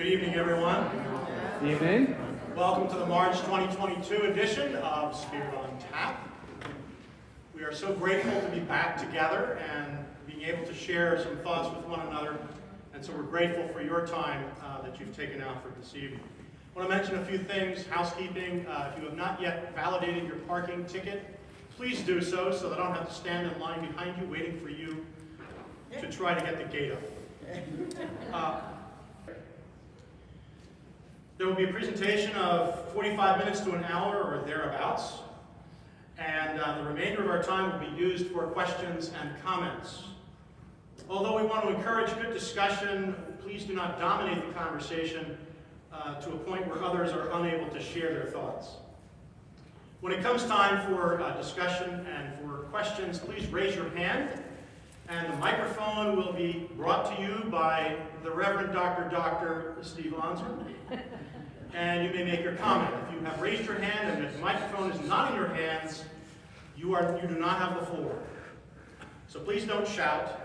Good evening, everyone. Evening. Welcome to the March 2022 edition of Spirit on Tap. We are so grateful to be back together and being able to share some thoughts with one another. And so we're grateful for your time that you've taken out for this evening. I want to mention a few things. Housekeeping. If you have not yet validated your parking ticket, please do so that I don't have to stand in line behind you waiting for you to try to get the gate up. There will be a presentation of 45 minutes to an hour or thereabouts, and the remainder of our time will be used for questions and comments. Although we want to encourage good discussion, please do not dominate the conversation to a point where others are unable to share their thoughts. When it comes time for discussion and for questions, please raise your hand, and the microphone will be brought to you by the Reverend Dr. Steve Lonsman. And you may make your comment. If you have raised your hand and the microphone is not in your hands, you do not have the floor. So please don't shout.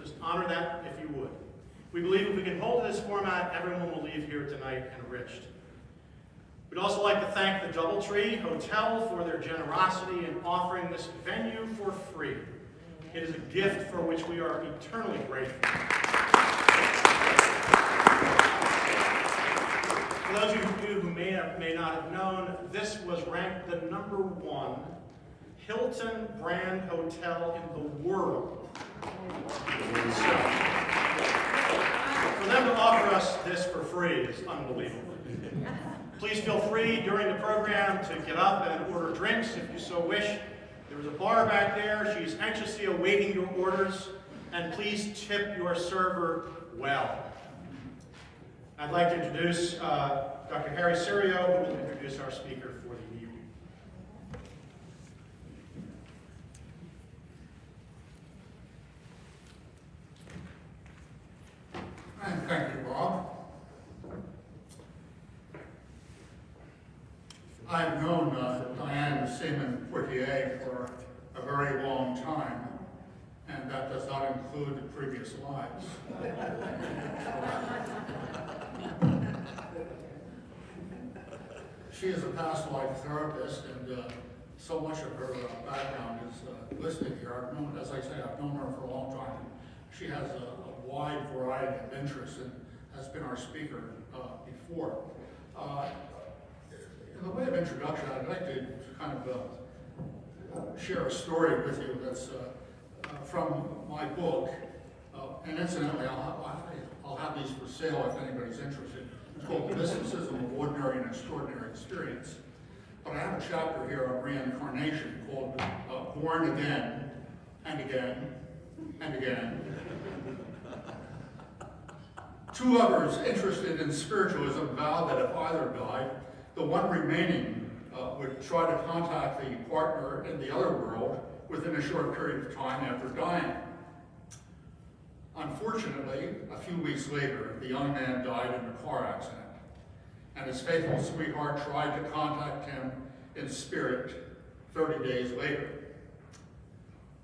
Just honor that if you would. We believe if we can hold this format, everyone will leave here tonight enriched. We'd also like to thank the Doubletree Hotel for their generosity in offering this venue for free. It is a gift for which we are eternally grateful. For those of you who may not have known, this was ranked the #1 Hilton brand hotel in the world. So, for them to offer us this for free is unbelievable. Please feel free during the program to get up and order drinks if you so wish. There is a bar back there. She's anxiously awaiting your orders, and please tip your server well. I'd like to introduce Dr. Harry Serio, who will introduce our speaker for the evening. And thank you, Bob. I've known Diane Seaman Poitier for a very long time, and that does not include previous lives. She is a past life therapist, and so much of her background is listed here. As I say, I've known her for a long time. She has a wide variety of interests and has been our speaker before. In the way of introduction, I'd like to kind of share a story with you that's from my book. And incidentally, I'll have these for sale if anybody's interested. It's called The Mysticism of Ordinary and Extraordinary Experience. But I have a chapter here on reincarnation called Born Again and Again and Again. Two others interested in spiritualism vowed that if either died, the one remaining would try to contact the partner in the other world within a short period of time after dying. Unfortunately, a few weeks later, the young man died in a car accident, and his faithful sweetheart tried to contact him in spirit 30 days later.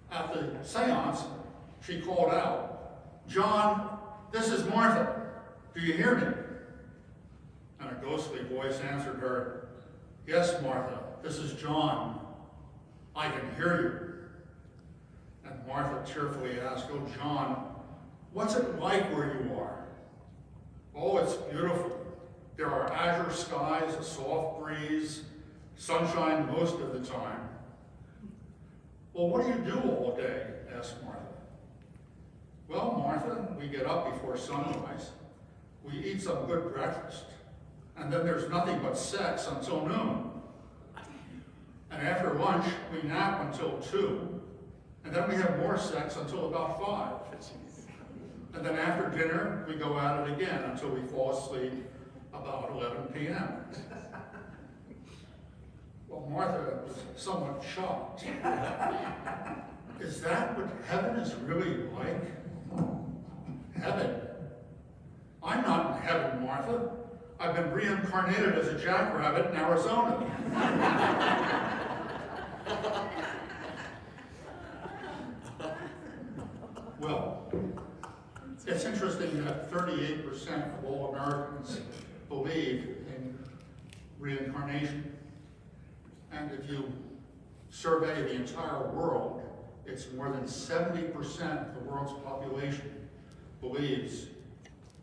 At the seance, she called out, "John, this is Martha. Do you hear me?" And a ghostly voice answered her, "Yes, Martha, this is John. I can hear you." And Martha tearfully asked, "Oh, John, what's it like where you are?" "Oh, it's beautiful. There are azure skies, a soft breeze, sunshine most of the time." "Well, what do you do all day?" asked Martha. "Well, Martha, we get up before sunrise. We eat some good breakfast. And then there's nothing but sex until noon. And after lunch, we nap until 2. And then we have more sex until about 5. And then after dinner, we go at it again until we fall asleep about 11 p.m. Well, Martha was somewhat shocked. "Is that what heaven is really like?" "Heaven? I'm not in heaven, Martha. I've been reincarnated as a jackrabbit in Arizona." Well, It's interesting that 38% of all Americans believe in reincarnation. And if you survey the entire world, it's more than 70% of the world's population believes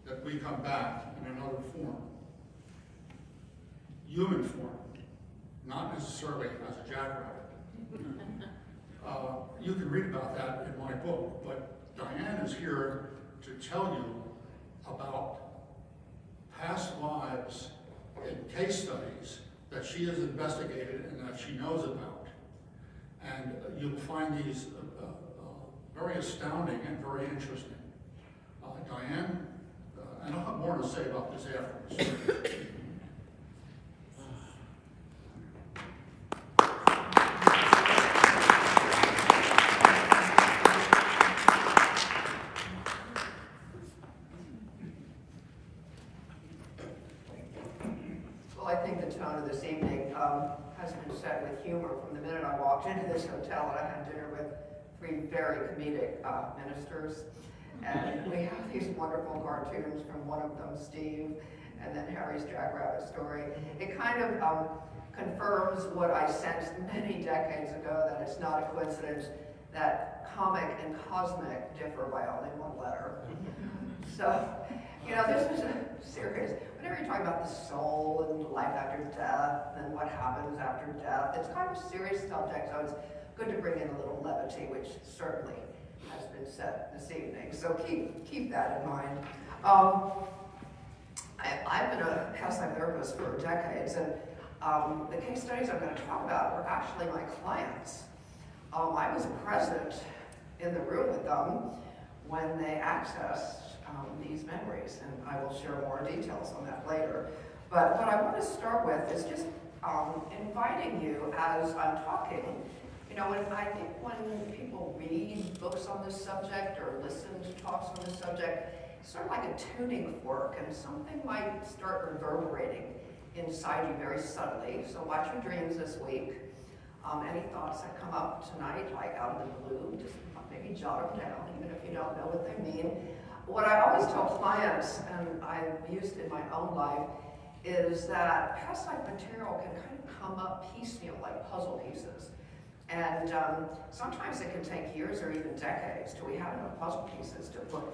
that we come back in another form. Human form, not necessarily as a jackrabbit. You can read about that in my book, but Diane is here to tell you about past lives and case studies that she has investigated and that she knows about. And you'll find these very astounding and very interesting. Diane, and I'll have more to say about this afterwards. Well, I think the tone of this evening has been set with humor from the minute I walked into this hotel, and I had dinner with three very comedic ministers. And we have these wonderful cartoons from one of them, Steve, and then Harry's Jackrabbit story. It kind of confirms what I sensed many decades ago, that it's not a coincidence that comic and cosmic differ by only one letter. So, you know, this is a serious, whenever you're talking about the soul and life after death and what happens after death, it's kind of a serious subject, so it's good to bring in a little levity, which certainly has been said this evening. So keep that in mind. I've been a past life therapist for decades, and the case studies I'm going to talk about were actually my clients. I was present in the room with them when they accessed these memories, and I will share more details on that later. But what I want to start with is just inviting you as I'm talking. You know, I think when people read books on this subject or listen to talks on this subject, it's sort of like a tuning fork, and something might start reverberating inside you very subtly. So watch your dreams this week. Any thoughts that come up tonight, like out of the blue, just maybe jot them down, even if you don't know what they mean. What I always tell clients, and I've used in my own life, is that past life material can kind of come up piecemeal, like puzzle pieces. And sometimes it can take years or even decades till we have enough puzzle pieces to put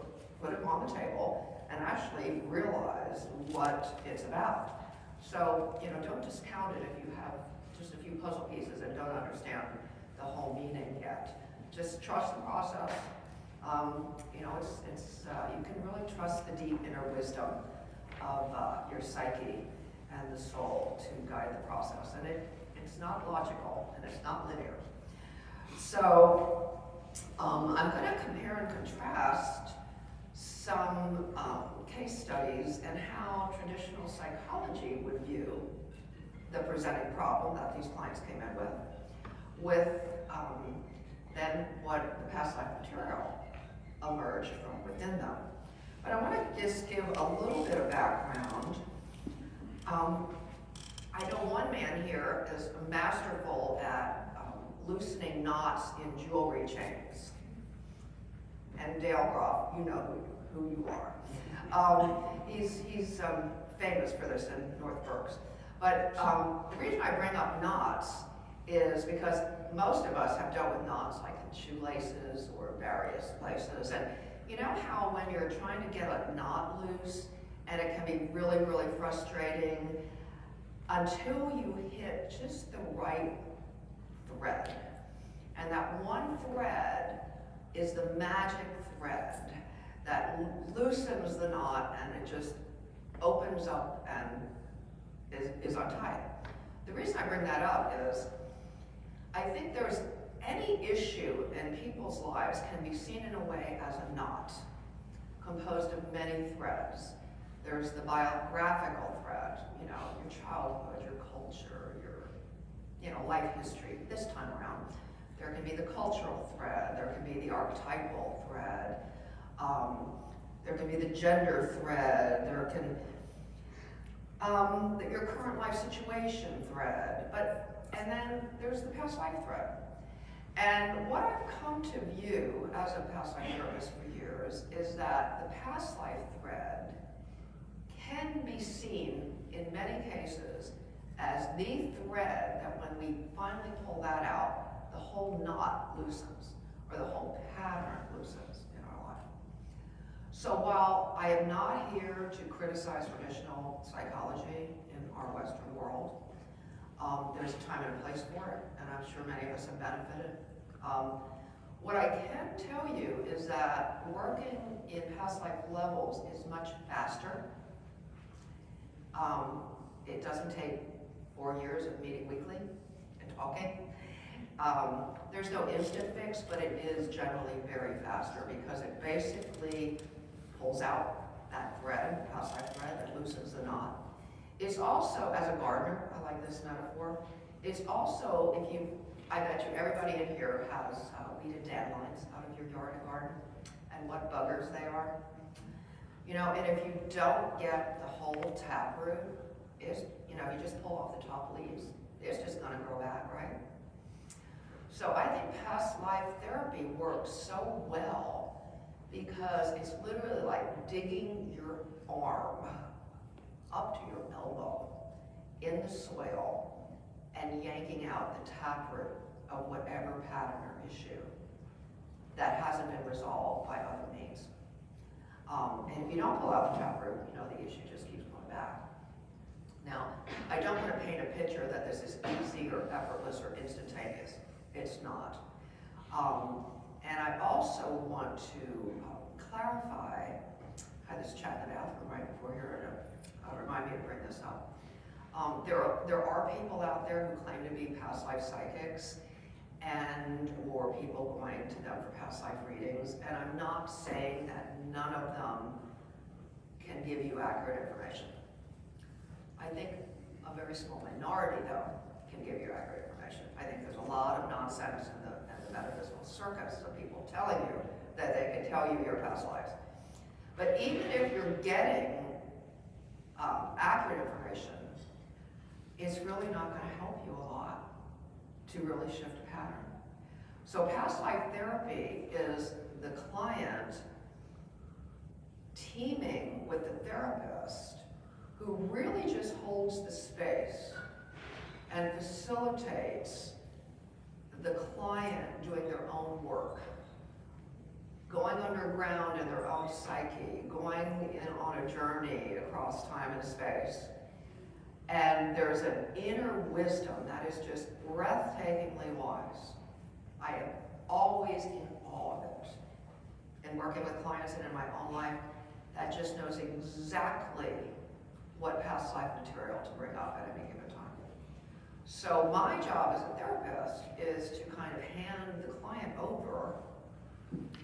them on the table and actually realize what it's about. So, you know, don't discount it if you have just a few puzzle pieces and don't understand the whole meaning yet. Just trust the process. You know, you can really trust the deep inner wisdom of your psyche and the soul to guide the process. And it's not logical and it's not linear. So I'm going to compare and contrast some case studies and how traditional psychology would view the presenting problem that these clients came in with then what the past life material emerged from within them. But I want to just give a little bit of background. I know one man here is masterful at loosening knots in jewelry chains. And Dale Groff, you know who you are. He's famous for this in North Berks. But the reason I bring up knots is because most of us have dealt with knots, like in shoelaces or various places. And you know how when you're trying to get a knot loose, and it can be really, really frustrating until you hit just the right thread. And that one thread is the magic thread that loosens the knot, and it just opens up and is untied. The reason I bring that up is I think there's any issue in people's lives can be seen in a way as a knot composed of many threads. There's the biographical thread, you know, your childhood, your culture, your, you know, life history. This time around, there can be the cultural thread, there can be the archetypal thread, there can be the gender thread, there can your current life situation thread, and then there's the past life thread. And what I've come to view as a past life therapist for years is that the past life thread can be seen in many cases as the thread that when we finally pull that out, the whole knot loosens, or the whole pattern loosens in our life. So while I am not here to criticize traditional psychology in our Western world, there's a time and a place for it, and I'm sure many of us have benefited. What I can tell you is that working in past life levels is much faster. It doesn't take 4 years of meeting weekly and talking. There's no instant fix, but it is generally very faster because it basically pulls out that thread, past life thread, that loosens the knot. It's also, as a gardener, I like this metaphor, it's also, I bet you everybody in here has weeded dandelions out of your yard and garden, and what buggers they are. You know, and if you don't get the whole taproot, it's, you know, you just pull off the top leaves, it's just gonna grow back, right? So I think past life therapy works so well because it's literally like digging your arm up to your elbow in the soil and yanking out the taproot of whatever pattern or issue that hasn't been resolved by other means. And if you don't pull out the taproot, you know, the issue just keeps going back. Now, I don't want to paint a picture that this is easy or effortless or instantaneous. It's not. And I also want to clarify, I had this chat in the bathroom right before here, and remind me to bring this up. There are people out there who claim to be past life psychics or people going to them for past life readings, and I'm not saying that none of them can give you accurate information. I think a very small minority, though, can give you accurate information. I think there's a lot of nonsense in the metaphysical circus of people telling you that they can tell you your past lives. But even if you're getting accurate information, it's really not going to help you a lot to really shift a pattern. So past life therapy is the client teaming with the therapist who really just holds the space and facilitates the client doing their own work, going underground in their own psyche, going in on a journey across time and space. And there's an inner wisdom that is just breathtakingly wise. I am always in awe of it. And working with clients and in my own life, that just knows exactly what past life material to bring up at any given time. So my job as a therapist is to kind of hand the client over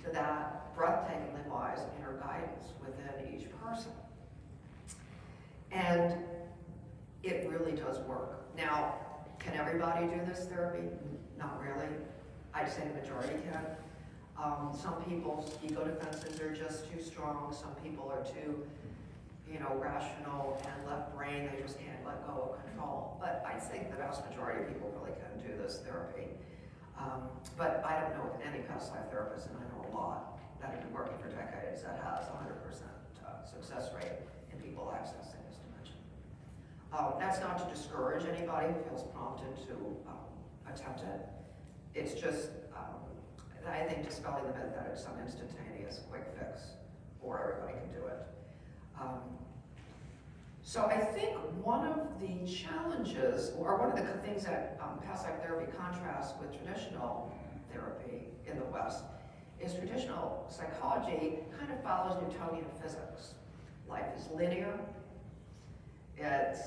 to that breathtakingly wise inner guidance within each person. And it really does work. Now, can everybody do this therapy? Not really. I'd say the majority can. Some people's ego defenses are just too strong. Some people are too, rational and left brain. They just can't let go of control. But I think the vast majority of people really can do this therapy. But I don't know of any past life therapists, and I know a lot that have been working for decades that has 100% success rate in people accessing this dimension. That's not to discourage anybody who feels prompted to attempt it. It's just, I think, dispelling the myth that it's some instantaneous quick fix or everybody can do it. So I think one of the challenges, or one of the things that past life therapy contrasts with traditional therapy in the West, is traditional psychology kind of follows Newtonian physics. Life is linear. It's,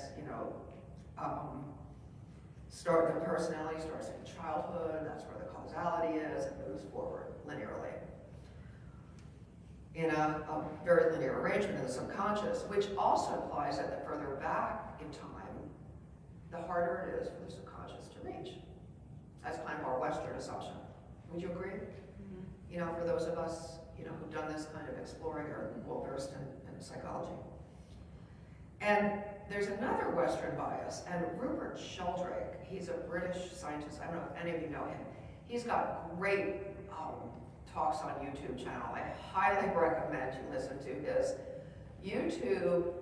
the personality starts in childhood, that's where the causality is, and moves forward linearly. In a very linear arrangement in the subconscious, which also implies that the further back in time, the harder it is for the subconscious to reach. That's kind of our Western assumption. Would you agree? Mm-hmm. For those of us, who've done this kind of exploring or well-versed in psychology. And there's another Western bias, and Rupert Sheldrake, he's a British scientist, I don't know if any of you know him. He's got great talks on YouTube channel. I highly recommend you listen to his YouTube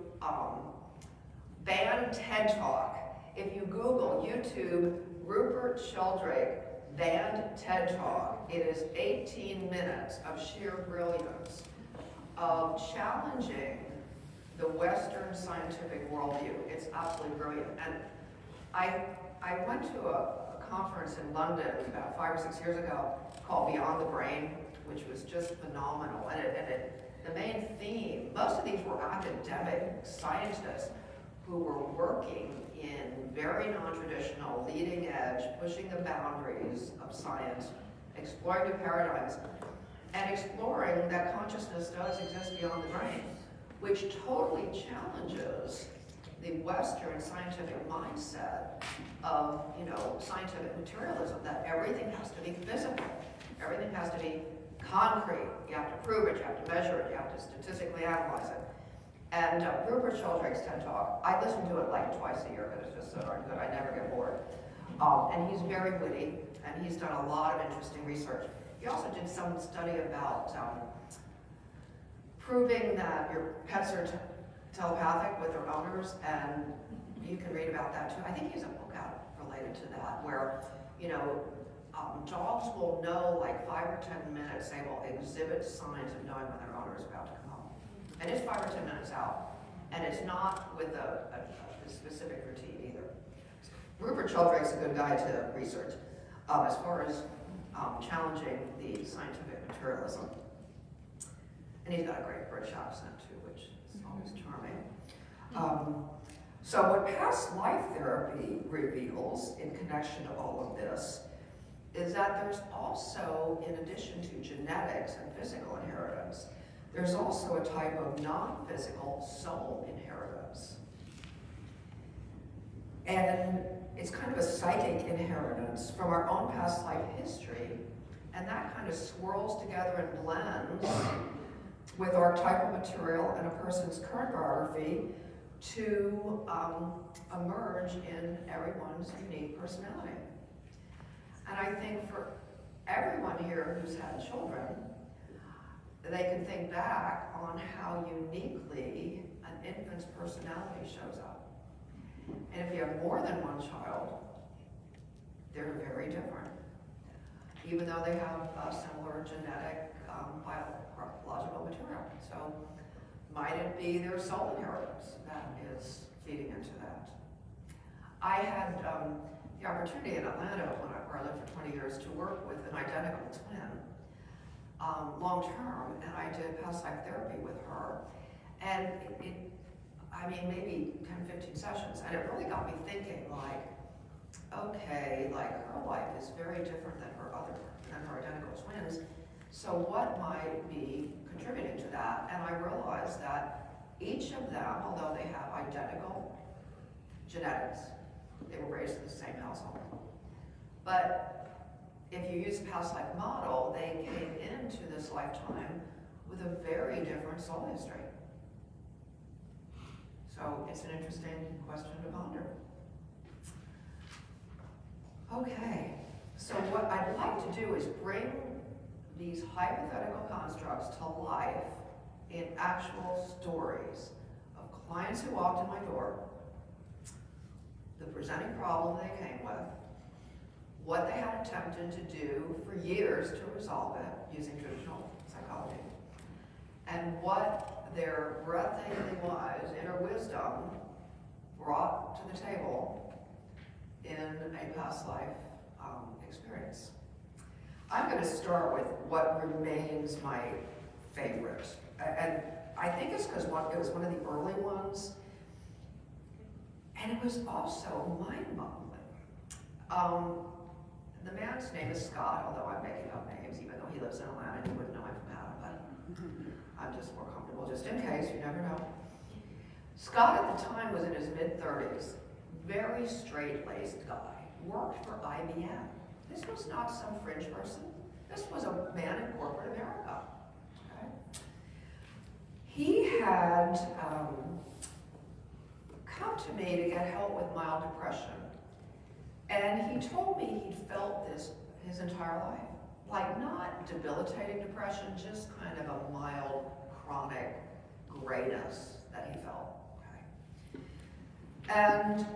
banned TED Talk. If you Google YouTube Rupert Sheldrake banned TED Talk, it is 18 minutes of sheer brilliance of challenging the Western scientific worldview. It's absolutely brilliant. And I went to a conference in London about 5 or 6 years ago called Beyond the Brain, which was just phenomenal. And the main theme, most of these were academic scientists who were working in very non-traditional, leading edge, pushing the boundaries of science, exploring new paradigms, and exploring that consciousness does exist beyond the brain, which totally challenges the Western scientific mindset of, scientific materialism, that everything has to be physical, everything has to be concrete. You have to prove it, you have to measure it, you have to statistically analyze it. And Rupert Sheldrake's TED Talk, I listen to it like twice a year because it's just so darn good, I never get bored. And he's very witty, and he's done a lot of interesting research. He also did some study about proving that your pets are telepathic with their owners, and you can read about that too. I think he has a book out related to that, where, dogs will know like 5 or 10 minutes, they will exhibit signs of knowing when their owner is about to come home. And it's 5 or 10 minutes out, and it's not with a specific routine either. Rupert Sheldrake's a good guy to research as far as challenging the scientific materialism. And he's got a great British accent too, which is always charming. So what past life therapy reveals in connection to all of this is that there's also, in addition to genetics and physical inheritance, there's also a type of non-physical soul inheritance. And it's kind of a psychic inheritance from our own past life history, and that kind of swirls together and blends with archetypal material and a person's current biography to emerge in everyone's unique personality. And I think for everyone here who's had children, they can think back on how uniquely an infant's personality shows up. And if you have more than one child, they're very different, even though they have similar genetic biological material. So might it be their soul inheritance that is feeding into that? I had the opportunity in Atlanta, where I lived for 20 years, to work with an identical twin long term, and I did past life therapy with her. And maybe 10, 15 sessions, and it really got me thinking, like, okay, like her life is very different than her identical twins. So what might be contributing to that? And I realized that each of them, although they have identical genetics, they were raised in the same household. But if you use a past life model, they came into this lifetime with a very different soul history. So it's an interesting question to ponder. Okay, so what I'd like to do is bring these hypothetical constructs to life in actual stories of clients who walked in my door, the presenting problem they came with, what they had attempted to do for years to resolve it using traditional psychology, and what their breathtakingly wise inner wisdom brought to the table in a past life experience. I'm going to start with what remains my favorite. And I think it's because it was one of the early ones, and it was also mind-boggling. The man's name is Scott, although I'm making up names, even though he lives in Atlanta, and you wouldn't know I'm from Adam, but I'm just more comfortable, just in case, you never know. Scott at the time was in his mid-30s, very straight-laced guy, worked for IBM. This was not some fringe person. This was a man in corporate America. Okay? He had come to me to get help with mild depression. And he told me he'd felt his entire life. Like, not debilitating depression, just kind of a mild, chronic grayness that he felt, okay? And,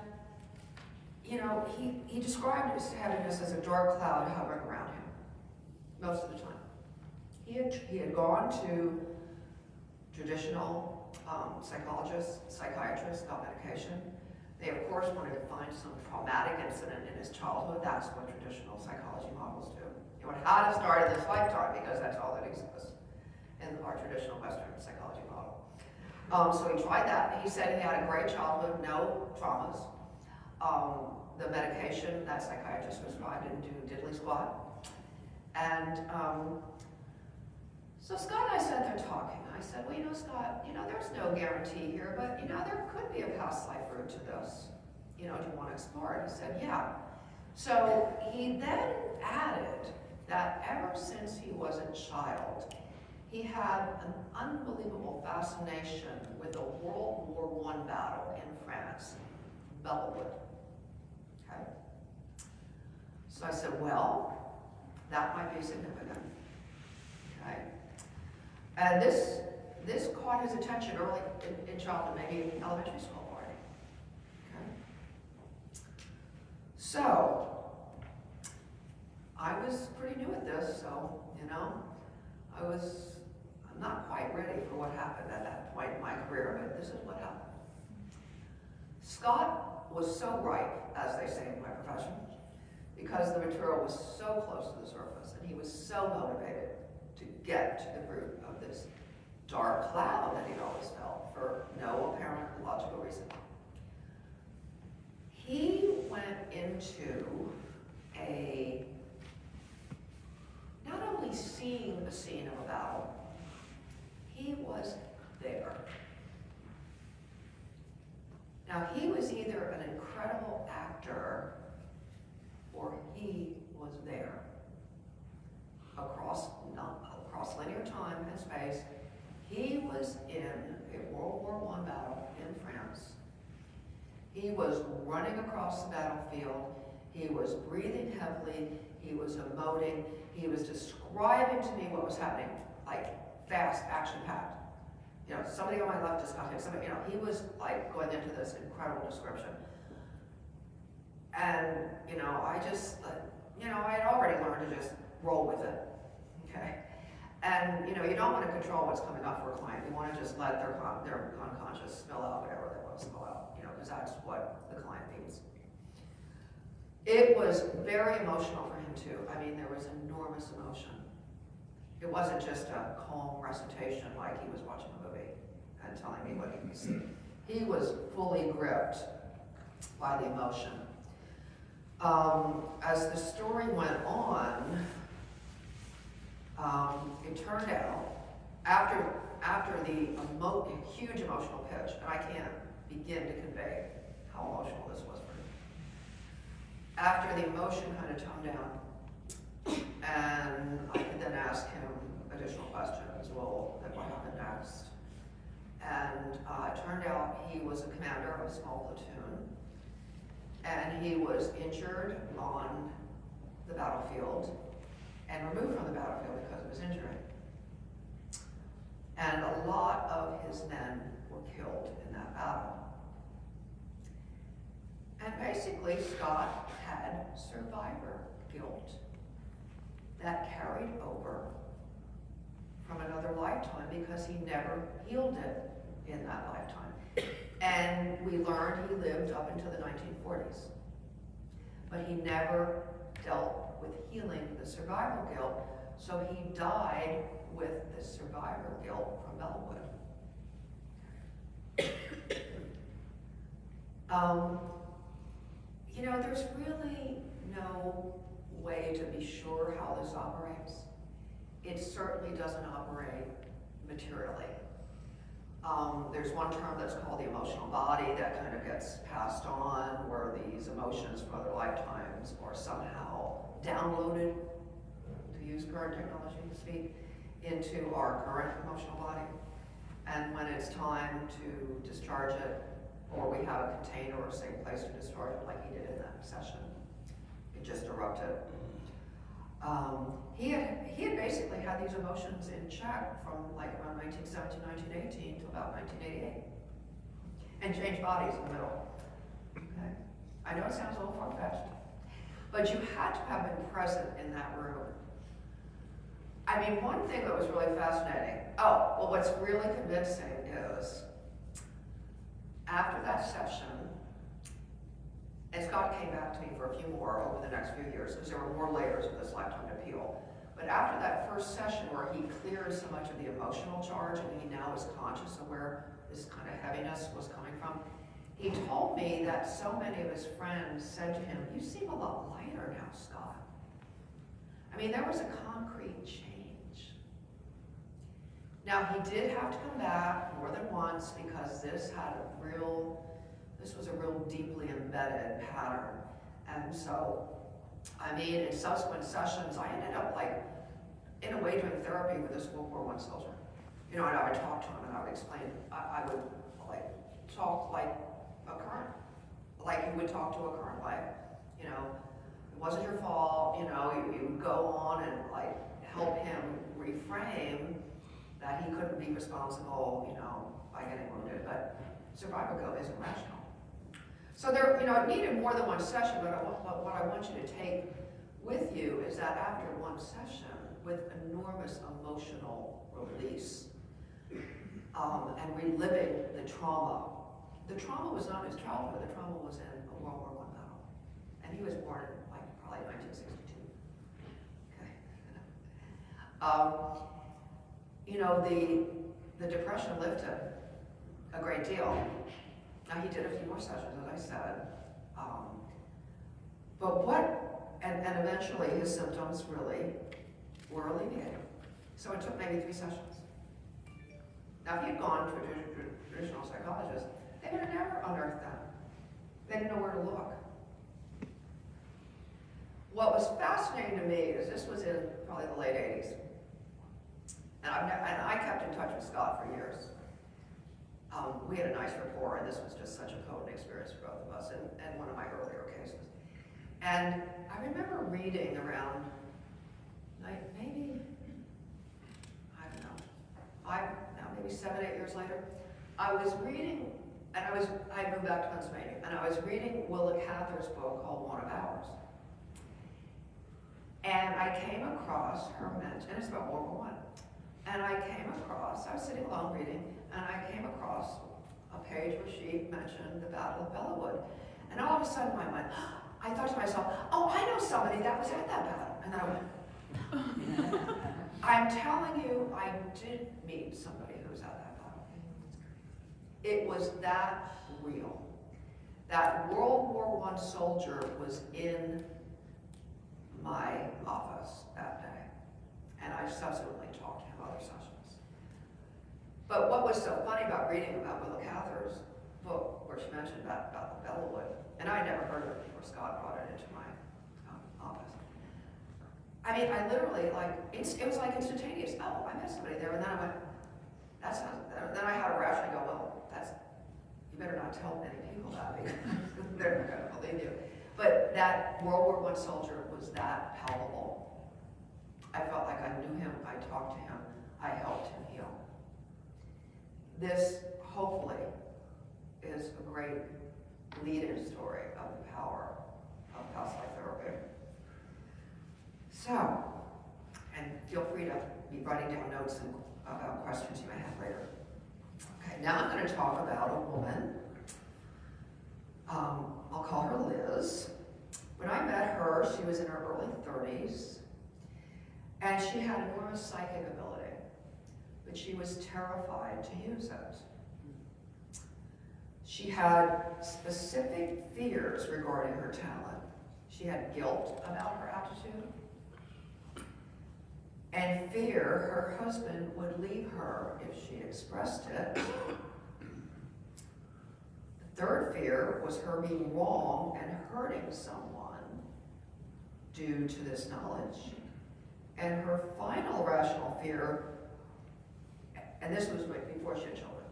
you know, he described his happiness as a dark cloud hovering around him, most of the time. He had gone to traditional psychologists, psychiatrists about medication. They, of course, wanted to find some traumatic incident in his childhood. That's what traditional psychology models do. You know, how to start in this lifetime, because that's all that exists in our traditional Western psychology model. So he tried that. He said he had a great childhood, no traumas. The medication that psychiatrist prescribed didn't do diddly squat. And so Scott and I sat there talking. I said, well, you know, Scott, you know, there's no guarantee here, but, you know, there could be a past life route to this. You know, do you want to explore it? He said, yeah. So he then added that ever since he was a child, he had an unbelievable fascination with the World War I battle in France, Bellewood. Okay? So I said, well, that might be significant. Okay? And this caught his attention early in childhood, maybe in elementary school already. Okay? So, I was pretty new at this, so, you know, I'm not quite ready for what happened at that point in my career, but this is what happened. Scott was so ripe, as they say in my profession, because the material was so close to the surface, and he was so motivated to get to the root of this dark cloud that he'd always felt for no apparent logical reason. He went into not only seeing the scene of a battle, he was there. Now, he was either an incredible actor or he was there. Across linear time and space, he was in a World War I battle in France. He was running across the battlefield. He was breathing heavily. He was emoting. He was describing to me what was happening, like fast, action-packed. You know, somebody on my left just got hit. Somebody, you know, he was like going into this incredible description. And, you know, I had already learned to just roll with it, okay? And, you know, you don't want to control what's coming up for a client. You want to just let their unconscious spill out whatever they want to spill out, you know, because that's what the client needs. It was very emotional for him, too. I mean, there was enormous emotion. It wasn't just a calm recitation like he was watching a movie and telling me what he was seeing. He was fully gripped by the emotion. As the story went on, it turned out, after the huge emotional pitch, and I can't begin to convey how emotional this was for him. After the emotion kind of toned down, and I could then ask him additional questions, well, then what happened next? And it turned out he was a commander of a small platoon, and he was injured on the battlefield and removed from the battlefield because of his injury. And a lot of his men were killed in that battle. And basically, Scott had survivor guilt that carried over from another lifetime because he never healed it in that lifetime. And we learned he lived up into the 1940s. But he never dealt with healing the survival guilt, so he died with the survivor guilt from Bellewood. You know, there's really no way to be sure how this operates. It certainly doesn't operate materially. There's one term that's called the emotional body that kind of gets passed on, where these emotions from other lifetimes are somehow downloaded, to use current technology to speak, into our current emotional body. And when it's time to discharge it, or we have a container or a safe place to discharge it like he did in that session, it just erupted. He had basically had these emotions in check from like around 1917, 1918 to about 1988. And changed bodies in the middle. Okay? I know it sounds a little far-fetched, but you had to have been present in that room. I mean, one thing that was really fascinating, what's really convincing is, after that session, and Scott came back to me for a few more over the next few years, because there were more layers of this lifetime appeal. But after that first session where he cleared so much of the emotional charge, and he now was conscious of where this kind of heaviness was coming from, he told me that so many of his friends said to him, "You seem a lot lighter now, Scott." I mean, there was a concrete change. Now, he did have to come back more than once because this was a real deeply embedded pattern. And so, I mean, in subsequent sessions, I ended up like, in a way, doing therapy with this World War I soldier. You know, and I would talk to him and I would explain, I would like talk like a current, like you would talk to a current life. You know, it wasn't your fault, you know, you would go on and like help him reframe that he couldn't be responsible, you know, by getting wounded, but survival guilt isn't rational. So there, you know, it needed more than one session, but what I want you to take with you is that after one session, with enormous emotional release, and reliving the trauma was not his childhood, the trauma was in a World War I battle. And he was born in like probably 1962. Okay. You know, the depression lifted a great deal. Now he did a few more sessions, as I said. And eventually his symptoms really were alleviated. So it took maybe 3 sessions. Now if he had gone to a traditional psychologist, they would have never unearthed that. They didn't know where to look. What was fascinating to me is this was in probably the late 80s. And I kept in touch with Scott for years. We had a nice rapport, and this was just such a potent experience for both of us, and one of my earlier cases. And I remember reading around, like maybe, I don't know, maybe 7, 8 years later, I was reading, and I moved back to Pennsylvania, and I was reading Willa Cather's book called One of Ours. And I came across her mention, and it's about World War I. And I was sitting alone reading, and I came across a page where she mentioned the Battle of Bellewood. And all of a sudden I thought to myself, oh, I know somebody that was at that battle. And then I went, I'm telling you, I did meet somebody who was at that battle. It was that real. That World War I soldier was in my office that day. And I subsequently talked to him other sessions. But what was so funny about reading about Willa Cather's book, where she mentioned about Bellewood, and I had never heard of it before Scott brought it into my office. I mean, I literally, it was like instantaneous. Oh, I met somebody there, and then I went, that sounds, then I had to rationally go, well, you better not tell many people that, because they're not going to believe you. But that World War I soldier was that palpable. I felt like I knew him, I talked to him, I helped him heal. This, hopefully, is a great lead-in story of the power of past life therapy. So, and feel free to be writing down notes about questions you may have later. Okay, now I'm going to talk about a woman. I'll call her Liz. When I met her, she was in her early 30s, and she had enormous psychic ability, but she was terrified to use it. She had specific fears regarding her talent. She had guilt about her aptitude, and fear her husband would leave her if she expressed it. The third fear was her being wrong and hurting someone due to this knowledge. And her final rational fear, and this was before she had children,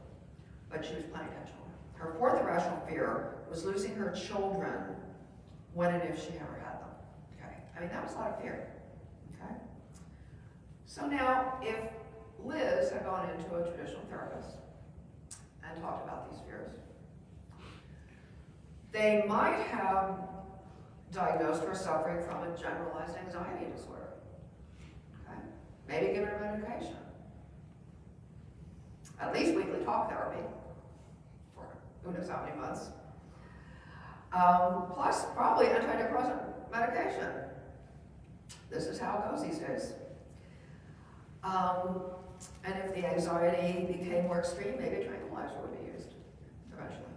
but she was planning to have children. Her fourth irrational fear was losing her children when and if she ever had them. Okay, I mean, that was a lot of fear. So now, if Liz had gone into a traditional therapist and talked about these fears, they might have diagnosed her suffering from a generalized anxiety disorder. Okay? Maybe given her medication. At least weekly talk therapy for who knows how many months. Plus, probably antidepressant medication. This is how it goes these days. And if the anxiety became more extreme, maybe a tranquilizer would be used eventually.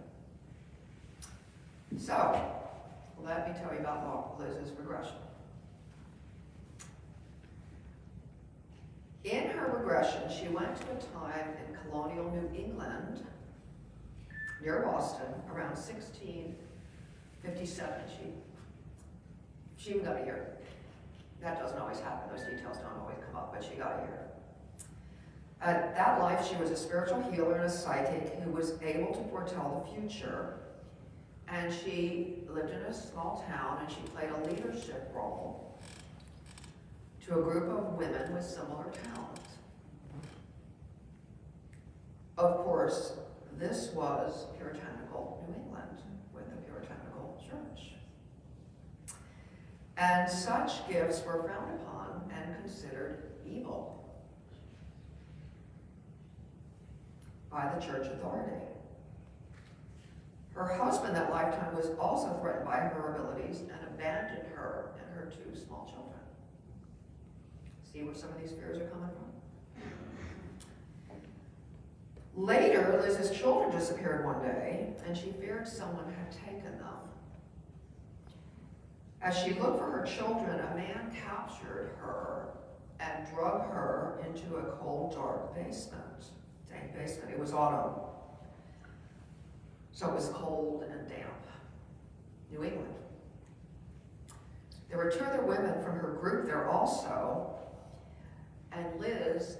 So, let me tell you about Liz's regression. In her regression, she went to a time in colonial New England, near Boston, around 1657. She even got a year. That doesn't always happen. Those details don't always come up, but she got a year. At that life, she was a spiritual healer and a psychic who was able to foretell the future. And she lived in a small town, and she played a leadership role to a group of women with similar talents. Of course, this was puritanical New England with a puritanical church. And such gifts were frowned upon and considered evil by the church authority. Her husband that lifetime was also threatened by her abilities and abandoned her and her 2 small children. See where some of these fears are coming from? Later, Liz's children disappeared one day, and she feared someone had taken them. As she looked for her children, a man captured her and drug her into a cold, dark basement. Dank basement. It was autumn. So it was cold and damp. New England. There were 2 other women from her group there also, and Liz,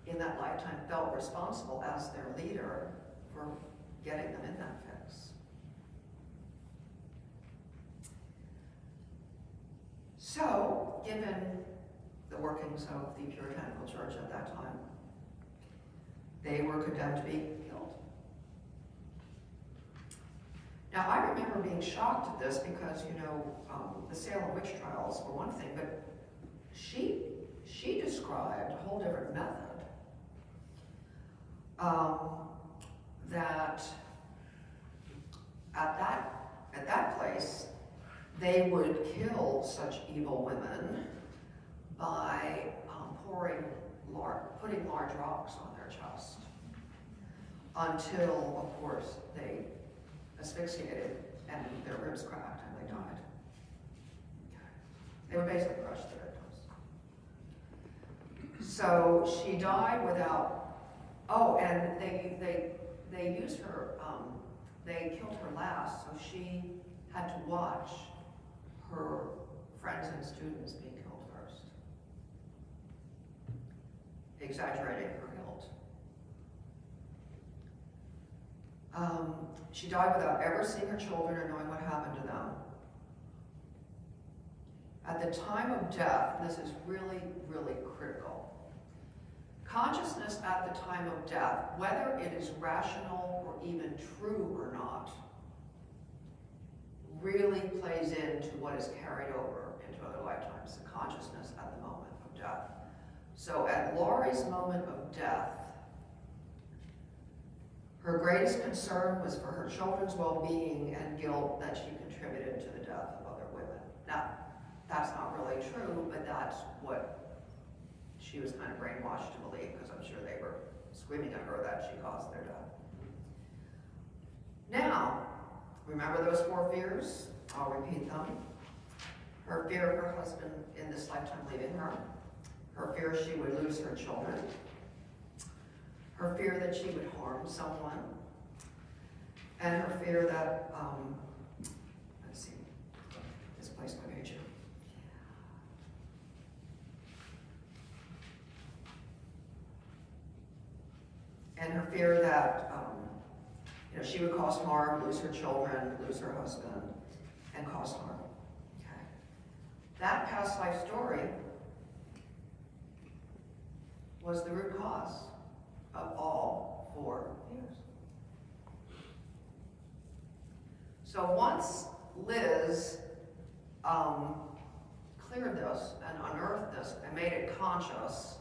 in that lifetime, felt responsible as their leader for getting them in that fix. So, given the workings of the Puritanical Church at that time, they were condemned to be killed. Now, I remember being shocked at this because, the Salem witch trials were one thing, but she described a whole different method. That at that place, they would kill such evil women by putting large rocks on their chest until, of course, they asphyxiated and their ribs cracked and they died. They would basically crush their victims. So she died without. Oh, and they used her. They killed her last, so she had to watch her friends and students being killed first, exaggerating her guilt. She died without ever seeing her children or knowing what happened to them. At the time of death, and this is really, really critical, consciousness at the time of death, whether it is rational or even true or not, really plays into what is carried over into other lifetimes, the consciousness at the moment of death. So at Laurie's moment of death, her greatest concern was for her children's well-being and guilt that she contributed to the death of other women. Now, that's not really true, but that's what she was kind of brainwashed to believe, because I'm sure they were screaming at her that she caused their death. Now, remember those 4 fears? I'll repeat them. Her fear of her husband in this lifetime leaving her. Her fear she would lose her children. Her fear that she would harm someone. And her fear that, let's see, misplaced my page here. And her fear that she would cause harm, lose her children, lose her husband, and cause harm. Okay. That past life story was the root cause of all 4 fears. So once Liz cleared this and unearthed this and made it conscious,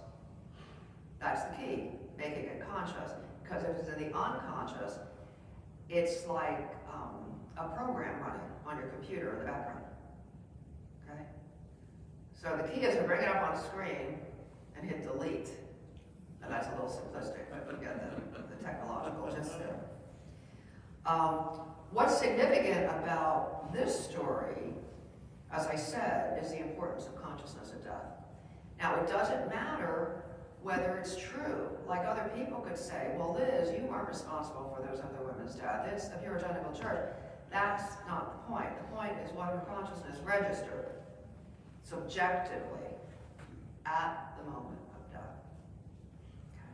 that's the key, making it conscious. Because if it's in the unconscious, it's like a program running on your computer in the background. Okay? So the key is to bring it up on the screen and hit delete. And that's a little simplistic, but you get the technological gist there. What's significant about this story, as I said, is the importance of consciousness at death. Now, it doesn't matter whether it's true. Like other people could say, well, Liz, you aren't responsible for those other women's death. It's the Puritanical Church. That's not the point. The point is what her consciousness registered subjectively at the moment of death. Okay.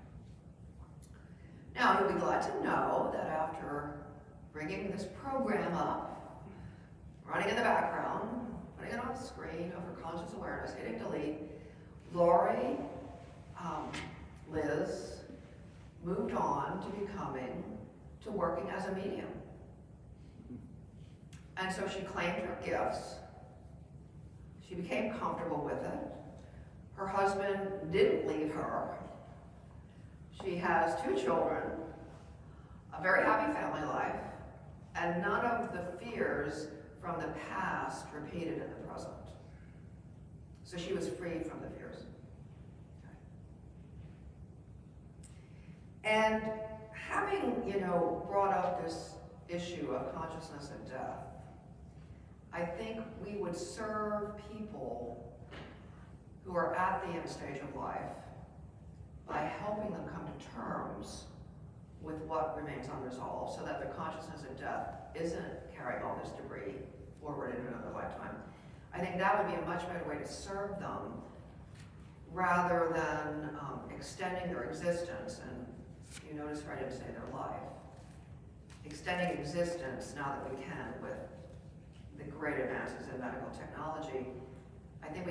Now, you'll be glad to know that after bringing this program up, running in the background, putting it on the screen of her conscious awareness, hitting delete, Lori, Liz, moved on to working as a medium. And so she claimed her gifts. She became comfortable with it. Her husband didn't leave her. She has 2 children, a very happy family life, and none of the fears from the past repeated in the present. So she was free from the fears. Okay. And having, brought up this issue of consciousness and death, I think we would serve people who are at the end stage of life by helping them come to terms with what remains unresolved so that their consciousness of death isn't carrying all this debris forward into another lifetime. I think that would be a much better way to serve them rather than extending their existence, and you notice I didn't say their life. Extending existence now that we can with the great advances in medical technology. I think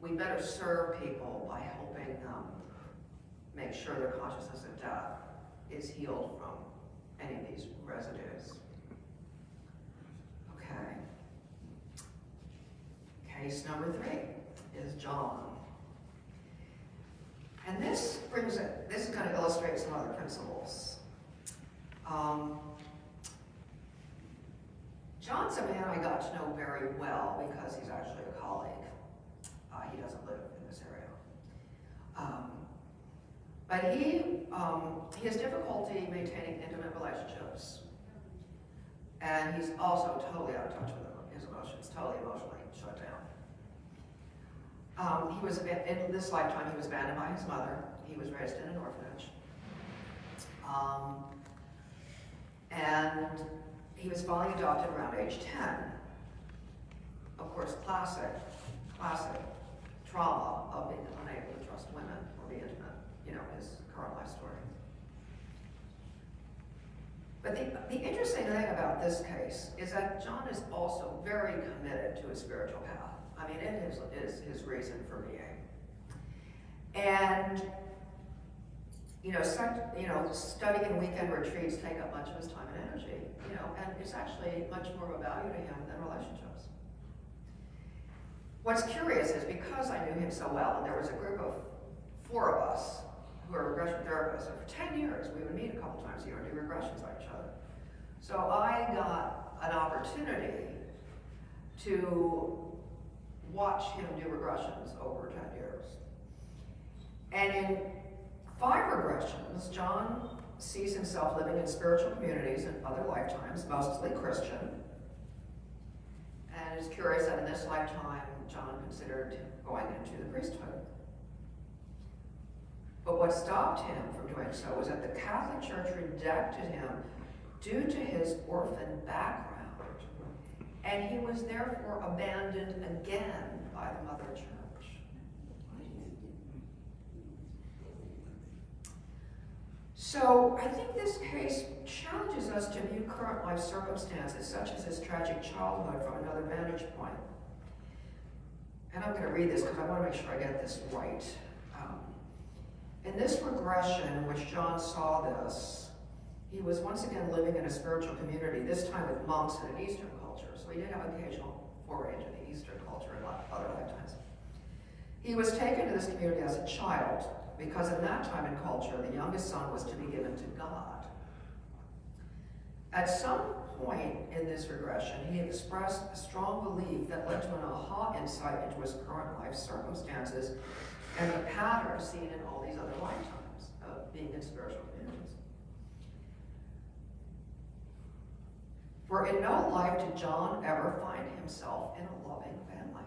we better serve people by helping them make sure their consciousness of death is healed from any of these residues. Okay. Case number 3 is John. And this is going to illustrate some other principles. John's a man I got to know very well because he's actually a colleague. He doesn't live in this area. But he has difficulty maintaining intimate relationships. And he's also totally out of touch with his emotions, totally emotionally shut down. In this lifetime, he was abandoned by his mother. He was raised in an orphanage. And he was finally adopted around age 10. Of course, classic trauma of being unable to trust women or be intimate, his current life story. But the interesting thing about this case is that John is also very committed to his spiritual path. I mean, it is his reason for being. And, studying weekend retreats take up much of his time and energy, and it's actually much more of a value to him than relationships. What's curious is because I knew him so well, and there was a group of 4 of us who are regression therapists, and for 10 years we would meet a couple times a year and do regressions on each other. So I got an opportunity to watch him do regressions over 10 years. And in 5 regressions, John sees himself living in spiritual communities in other lifetimes, mostly Christian. And it's curious that in this lifetime, John considered going into the priesthood. But what stopped him from doing so was that the Catholic Church rejected him due to his orphan background. And he was therefore abandoned again by the Mother Church. So I think this case challenges us to view current life circumstances, such as his tragic childhood, from another vantage point. And I'm going to read this because I want to make sure I get this right. In this regression, in which John saw this, he was once again living in a spiritual community, this time with monks in an Eastern culture. So he did have occasional foray into the Eastern culture in other lifetimes. He was taken to this community as a child because in that time and culture, the youngest son was to be given to God. At some point in this regression, he expressed a strong belief that led to an aha insight into his current life circumstances and the pattern seen in all these other lifetimes of being in spiritual communities. For in no life did John ever find himself in a loving family.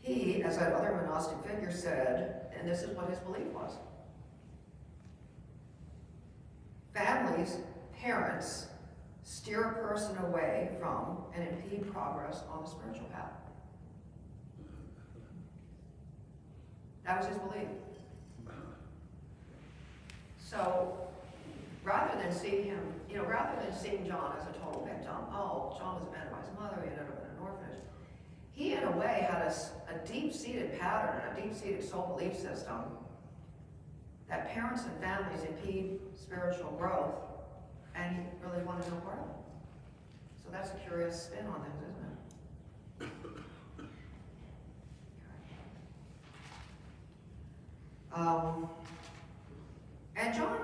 He, as that other monastic figure said, and this is what his belief was, families, parents, steer a person away from and impede progress on the spiritual path. That was his belief. So, rather than seeing him, rather than seeing John as a total victim, oh, John was abandoned by his mother, he ended up in an orphanage, he in a way had a deep-seated pattern, a deep-seated soul belief system that parents and families impede spiritual growth, and he really wanted no part of it. So that's a curious spin on things, isn't it? And John,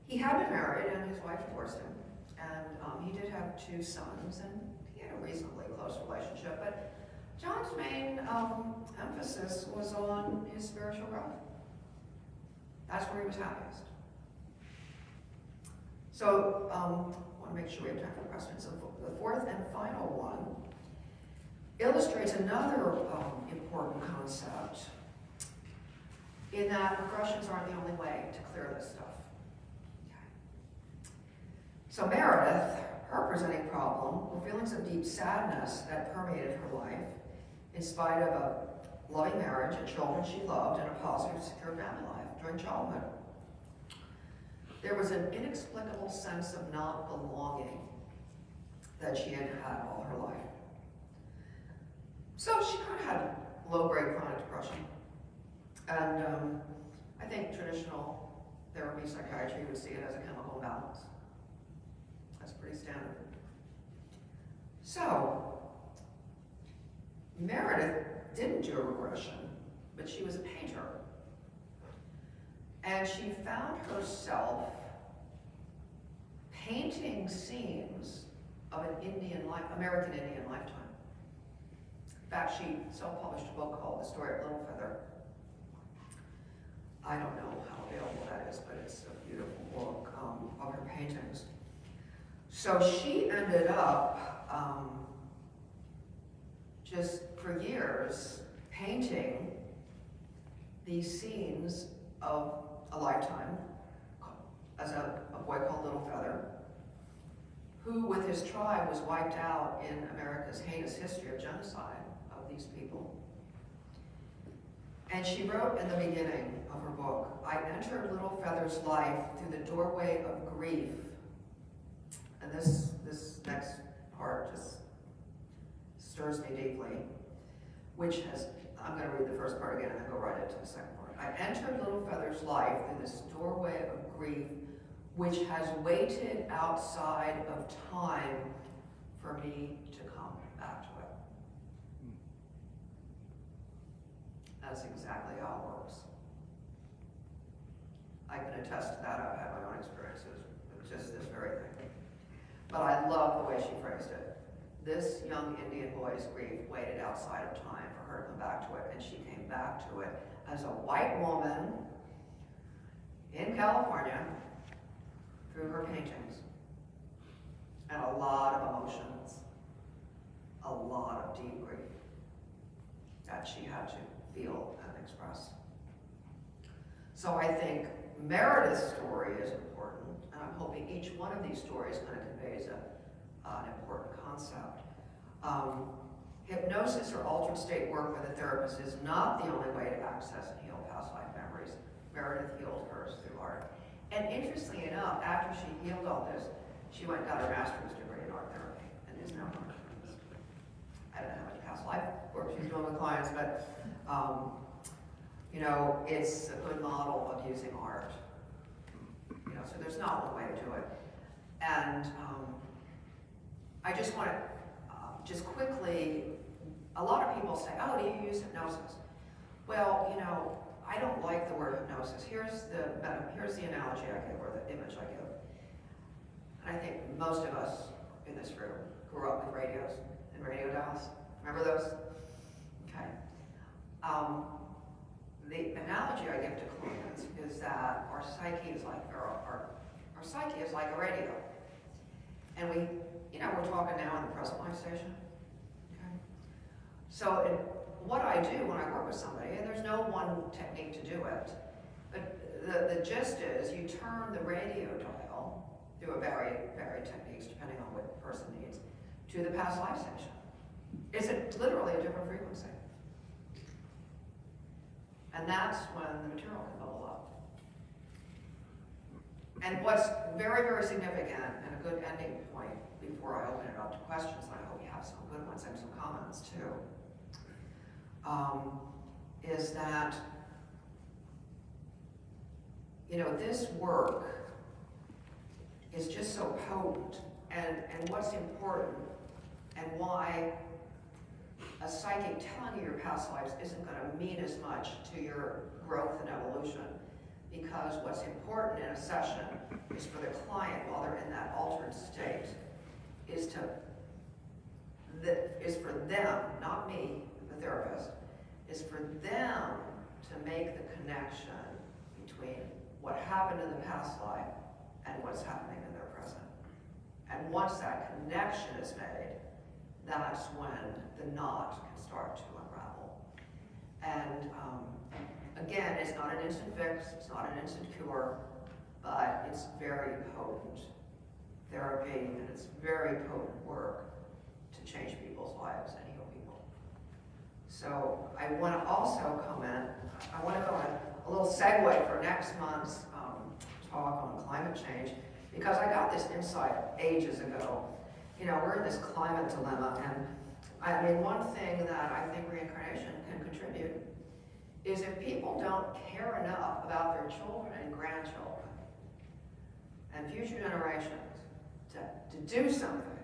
he had been married and his wife divorced him. And he did have 2 sons and he had a reasonably close relationship. But John's main emphasis was on his spiritual growth. That's where he was happiest. So I want to make sure we have time for questions. The 4th and final one illustrates another important concept in that regressions aren't the only way to clear this stuff. Okay. So Meredith, her presenting problem were feelings of deep sadness that permeated her life in spite of a loving marriage and children she loved and a positive, secure family life during childhood. There was an inexplicable sense of not belonging that she had had all her life. So she kind of had low-grade chronic depression. And I think traditional therapy psychiatry would see it as a chemical imbalance. That's pretty standard. So, Meredith didn't do a regression, but she was a painter. And she found herself painting scenes of an American Indian lifetime. In fact, she self-published a book called The Story of Little Feather. I don't know how available that is, but it's a beautiful book of her paintings. So she ended up just for years painting these scenes of a lifetime as a boy called Little Feather, who with his tribe was wiped out in America's heinous history of genocide of these people. And she wrote in the beginning of her book, I entered Little Feather's life through the doorway of grief. And this next part just stirs me deeply, I'm going to read the first part again and then go right into the second part. I entered Little Feather's life through this doorway of grief, which has waited outside of time for me to come back to it. That's exactly how it works. I can attest to that. I've had my own experiences with just this very thing. But I love the way she phrased it. This young Indian boy's grief waited outside of time for her to come back to it, and she came back to it as a white woman in California through her paintings. And a lot of emotions, a lot of deep grief that she had to feel and express. So I think Meredith's story is important, and I'm hoping each one of these stories kind of conveys an important concept. Hypnosis or altered state work with a therapist is not the only way to access and heal past life memories. Meredith healed hers through art. And interestingly enough, after she healed all this, she went and got her master's degree in art therapy and is now an artist. I don't know how much past life work she's doing with clients, but, you know, it's a good model of using art. You know, so there's not one way to do it. And I just want to, just quickly, a lot of people say, oh, do you use hypnosis? Well, you know, I don't like the word hypnosis. Here's the analogy I give, or the image I give. And I think most of us in this room grew up with radios and radio dials. Remember those? Okay. The analogy I give to clients is that our psyche is like, our psyche is like a radio. And we, you know, we're talking now in the present life station. Okay. So what I do when I work with somebody, and there's no one technique to do it, but the gist is you turn the radio dial through a varied techniques depending on what the person needs to the past life station. It's literally a different frequency. And that's when the material can bubble up. And what's very, very significant, and a good ending point before I open it up to questions, and I hope you have some good ones and some comments too, is that, you know, this work is just so potent, and what's important, and why a psychic telling you your past lives isn't going to mean as much to your growth and evolution, because what's important in a session is for the client, while they're in that altered state, is for them, not me, the therapist, is for them to make the connection between what happened in the past life and what's happening in their present. And once that connection is made, that's when the knot can start to unravel. And again, it's not an instant fix, it's not an instant cure, but it's very potent therapy, and it's very potent work to change people's lives and heal people. So I want to also comment, I want to go on a little segue for next month's talk on climate change, because I got this insight ages ago. You know, we're in this climate dilemma, and I mean, one thing that I think reincarnation can contribute is if people don't care enough about their children and grandchildren and future generations to do something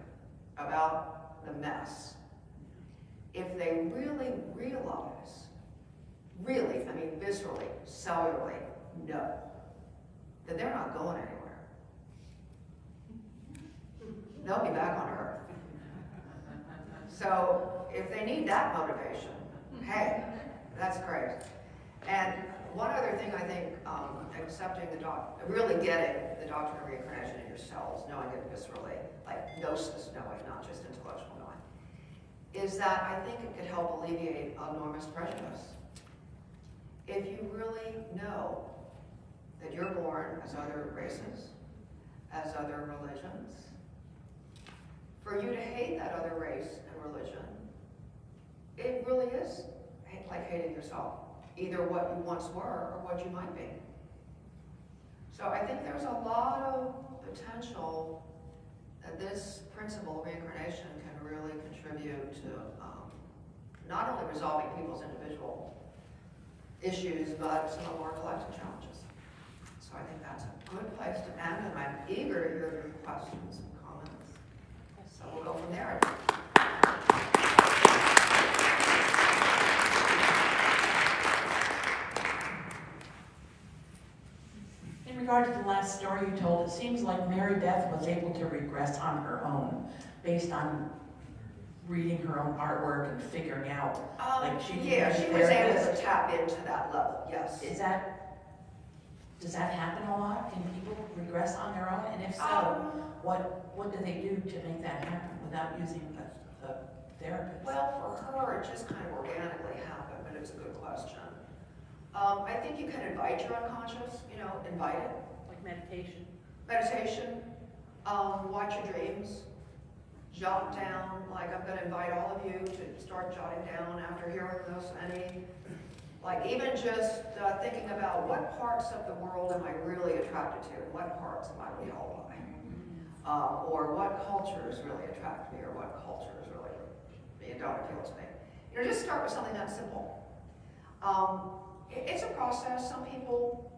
about the mess, if they really realize, really, I mean viscerally, cellularly, know, that they're not going anywhere. They'll be back on Earth. So if they need that motivation, hey, that's great. And one other thing I think, accepting really getting the doctrine of reincarnation in your cells, knowing it viscerally, like gnosis knowing, not just intellectual knowing, is that I think it could help alleviate enormous prejudice. If you really know that you're born as other races, as other religions, for you to hate that other race and religion, it really is like hating yourself, either what you once were or what you might be. So I think there's a lot of potential that this principle of reincarnation can really contribute to not only resolving people's individual issues, but some of our collective challenges. So I think that's a good place to end, and I'm eager to hear your questions and comments. So we'll go from there. In regard to the last story you told, it seems like Mary Beth was able to regress on her own based on reading her own artwork and figuring out, like she Yeah, she was able to tap into that level, yes. Does that happen a lot? Can people regress on their own? And if so, what do they do to make that happen without using the therapist? Well, for her, it just kind of organically happened, but it's a good question. I think you can invite your unconscious, you know, invite it. Like meditation? Meditation, watch your dreams, jot down, like I'm gonna invite all of you to start jotting down after hearing this, like even just thinking about what parts of the world am I really attracted to, and what parts am I repelled by, or what cultures really attract me, or what cultures really me, and daughter kills me. You know, just start with something that simple. It's a process. Some people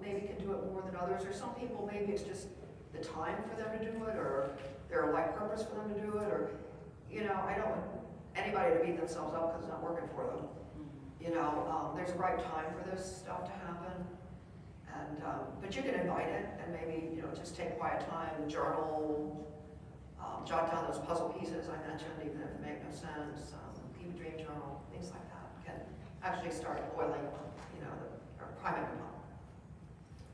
maybe can do it more than others, or some people maybe it's just the time for them to do it, or their life purpose for them to do it, or, you know, I don't want anybody to beat themselves up because it's not working for them. You know, there's a right time for this stuff to happen, and but you can invite it, and maybe, you know, just take quiet time, journal, jot down those puzzle pieces I mentioned, even if they make no sense, keep a dream journal, things like that can actually start boiling, you know, or priming them up.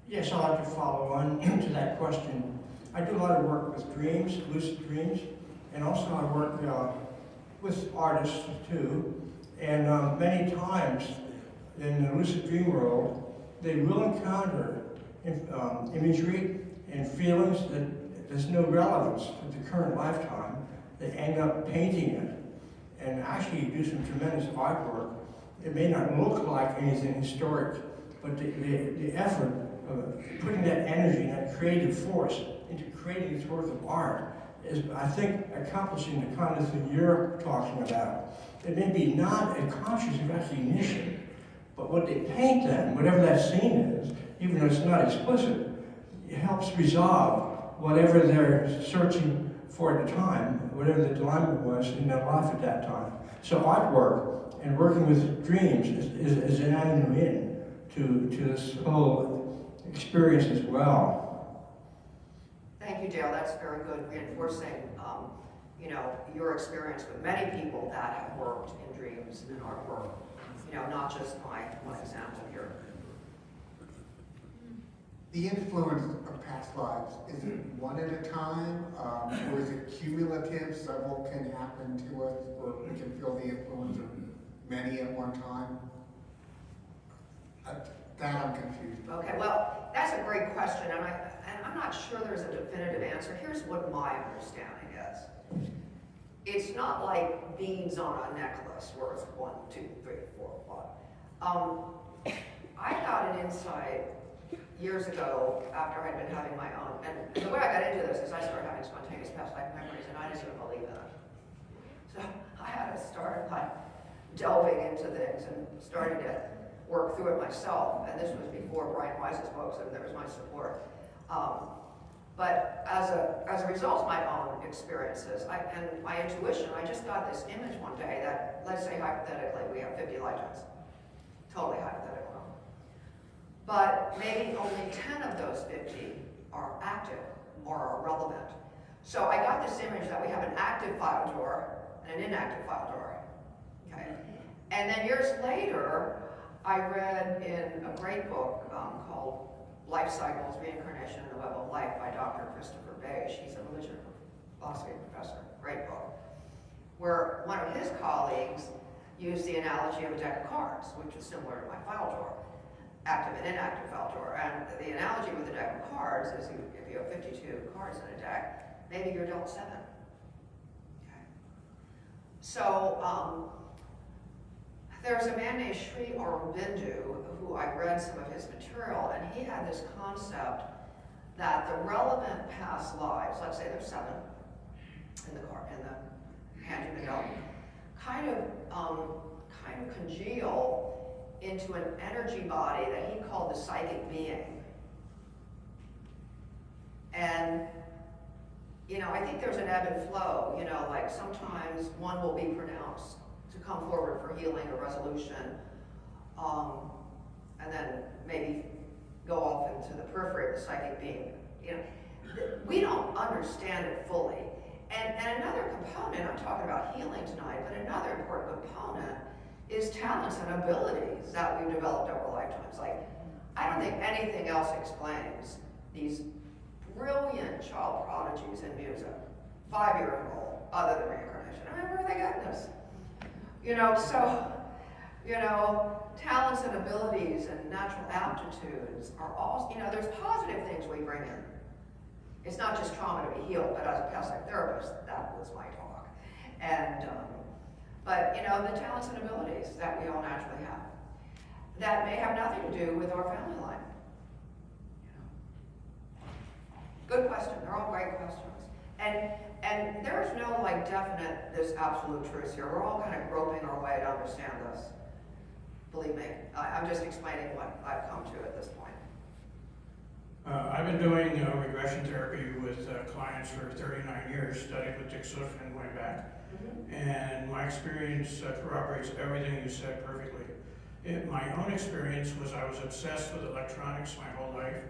Yes, I'd like to follow on to that question. I do a lot of work with dreams, lucid dreams, and also I work with artists too. And many times in the lucid dream world, they will encounter imagery and feelings that there's no relevance to the current lifetime. They end up painting it and actually do some tremendous artwork. It may not look like anything historic, but the effort of putting that energy and that creative force into creating this work of art is, I think, accomplishing the kind of thing you're talking about. It may be not a conscious recognition, but what they paint then, whatever that scene is, even though it's not explicit, it helps resolve whatever they're searching for at the time, whatever the dilemma was in their life at that time. So artwork and working with dreams is an avenue in to this whole experience as well. Thank you, Dale. That's very good, reinforcing, you know, your experience with many people that have worked in dreams and artwork. You know, not just my one example here. The influence of past lives, is it one at a time, or is it cumulative? Several can happen to us, or we can feel the influence of many at one time? That I'm confused. Okay, well, that's a great question, and I'm not sure there's a definitive answer. Here's what my understanding is. It's not like beads on a necklace worth 1, 2, 3, 4, 5. I got an insight years ago after I'd been having my own, and the way I got into this is I started having spontaneous past life memories, and I didn't even believe in it. So I had to start by delving into things and starting to work through it myself, and this was before Brian Weiss's books, and there was my support. But as a result of my own experiences and my intuition, I just got this image one day that, let's say hypothetically, we have 50 lifetimes. Totally hypothetical. But maybe only 10 of those 50 are active or are relevant. So I got this image that we have an active file drawer and an inactive file drawer. Okay? And then years later, I read in a great book called Life Cycles, Reincarnation and the Web of Life by Dr. Christopher Beige. He's a religion philosophy professor, great book, where one of his colleagues used the analogy of a deck of cards, which is similar to my file drawer, active and inactive file drawer. And the analogy with the deck of cards is if you have 52 cards in a deck, maybe you're dealt 7. Okay. So there's a man named Sri Aurobindo who I read some of his material, and he had this concept that the relevant past lives, let's say there's 7 in the hand you've been dealt, kind of congeal into an energy body that he called the psychic being. And, you know, I think there's an ebb and flow, you know, like sometimes one will be pronounced to come forward for healing or resolution, and then maybe go off into the periphery of the psychic being. You know, we don't understand it fully. And another component, I'm talking about healing tonight, but another important component is talents and abilities that we've developed over lifetimes. Like, I don't think anything else explains these brilliant child prodigies in music, 5-year-old, other than reincarnation. I mean, where are they getting this? You know, so, you know, talents and abilities and natural aptitudes are all, you know, there's positive things we bring in. It's not just trauma to be healed, but as a past life therapist, that was my talk. And, but, you know, the talents and abilities that we all naturally have, that may have nothing to do with our family line. You know. Good question. They're all great questions. And And there's no like definite, this absolute truth here. We're all kind of groping our way to understand this. Believe me, I'm just explaining what I've come to at this point. I've been doing regression therapy with clients for 39 years, studied with Dick Swiftman going back. And my experience corroborates everything you said perfectly. My own experience was I was obsessed with electronics my whole life.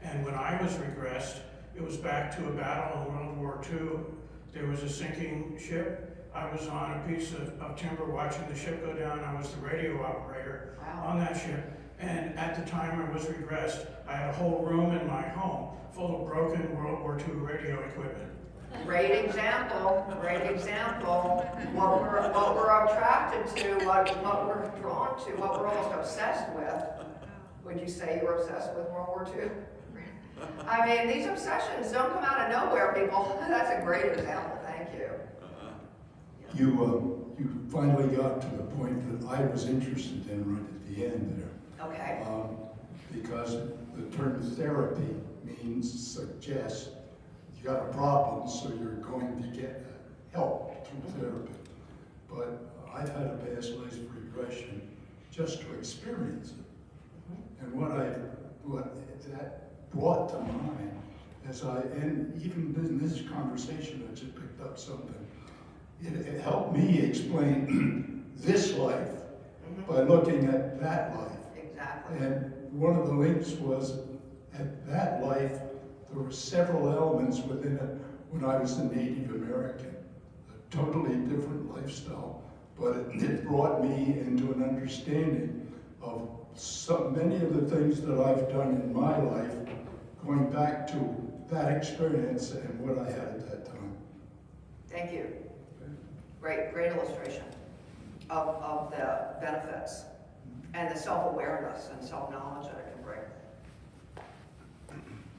And when I was regressed, it was back to a battle in World War II. There was a sinking ship. I was on a piece of timber watching the ship go down. I was the radio operator on that ship. And at the time I was regressed, I had a whole room in my home full of broken World War II radio equipment. Great example, great example. What we're attracted to, what we're drawn to, what we're almost obsessed with. Would you say you were obsessed with World War II? I mean, these obsessions don't come out of nowhere, people. That's a great example, thank you. You finally got to the point that I was interested in right at the end there. Okay. Because the term therapy suggests you got a problem, so you're going to get help through therapy. But I've had a past life regression just to experience it. And what that brought to mind as and even in this conversation, I just picked up something. It helped me explain this life by looking at that life. Exactly. And one of the links was at that life, there were several elements within it when I was a Native American, a totally different lifestyle, but it brought me into an understanding of so many of the things that I've done in my life, going back to that experience and what I had at that time. Thank you. Great illustration of the benefits and the self-awareness and self-knowledge that it can bring.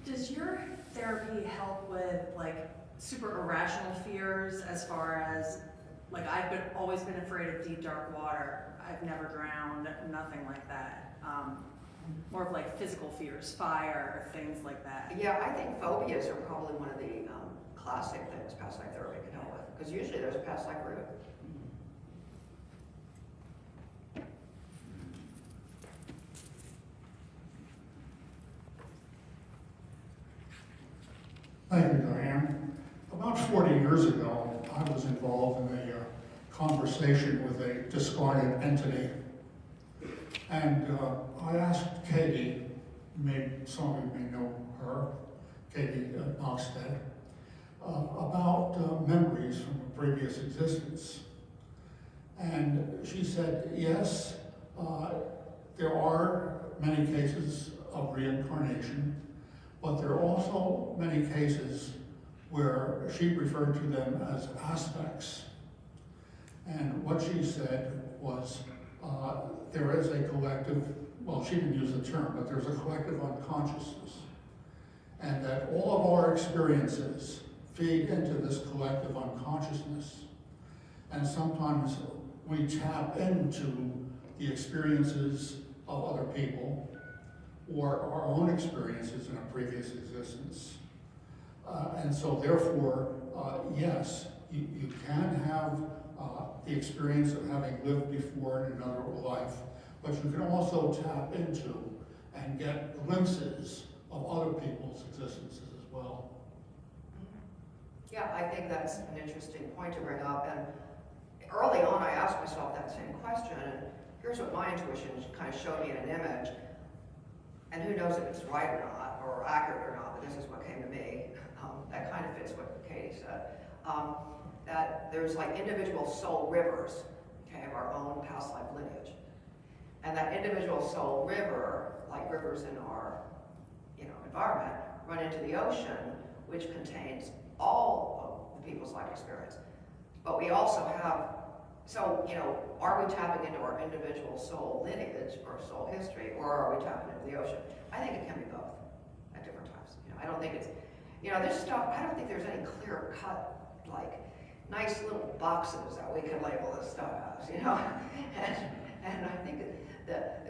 Does your therapy help with like super irrational fears as far as like always been afraid of deep dark water. I've never drowned, nothing like that. More of like physical fears, fire, things like that. Yeah, I think phobias are probably one of the classic things past life therapy can help with, because usually there's a past life root. Thank you, Diane. About 40 years ago, I was involved in a conversation with a discarded entity. And I asked Katie, some of you may know her, Katie Knoxted, about memories from a previous existence. And she said, yes, there are many cases of reincarnation, but there are also many cases where she referred to them as aspects. And what she said was, there is a collective, well, she didn't use the term, but there's a collective unconsciousness. And that all of our experiences feed into this collective unconsciousness. And sometimes we tap into the experiences of other people or our own experiences in a previous existence. And so therefore, yes, you can have the experience of having lived before in another life, but you can also tap into and get glimpses of other people's existences as well. Yeah, I think that's an interesting point to bring up. And early on, I asked myself that same question, and here's what my intuition kind of showed me in an image. And who knows if it's right or not, or accurate or not, but this is what came to me. That kind of fits what Katie said. That there's like individual soul rivers, okay, of our own past life lineage. And that individual soul river, like rivers in our environment, run into the ocean, which contains all of the people's life experience. But we also have, so, are we tapping into our individual soul lineage or soul history, or are we tapping into the ocean? I think it can be both at different times. I don't think it's, this stuff, I don't think there's any clear cut, like, nice little boxes that we can label this stuff as, and I think that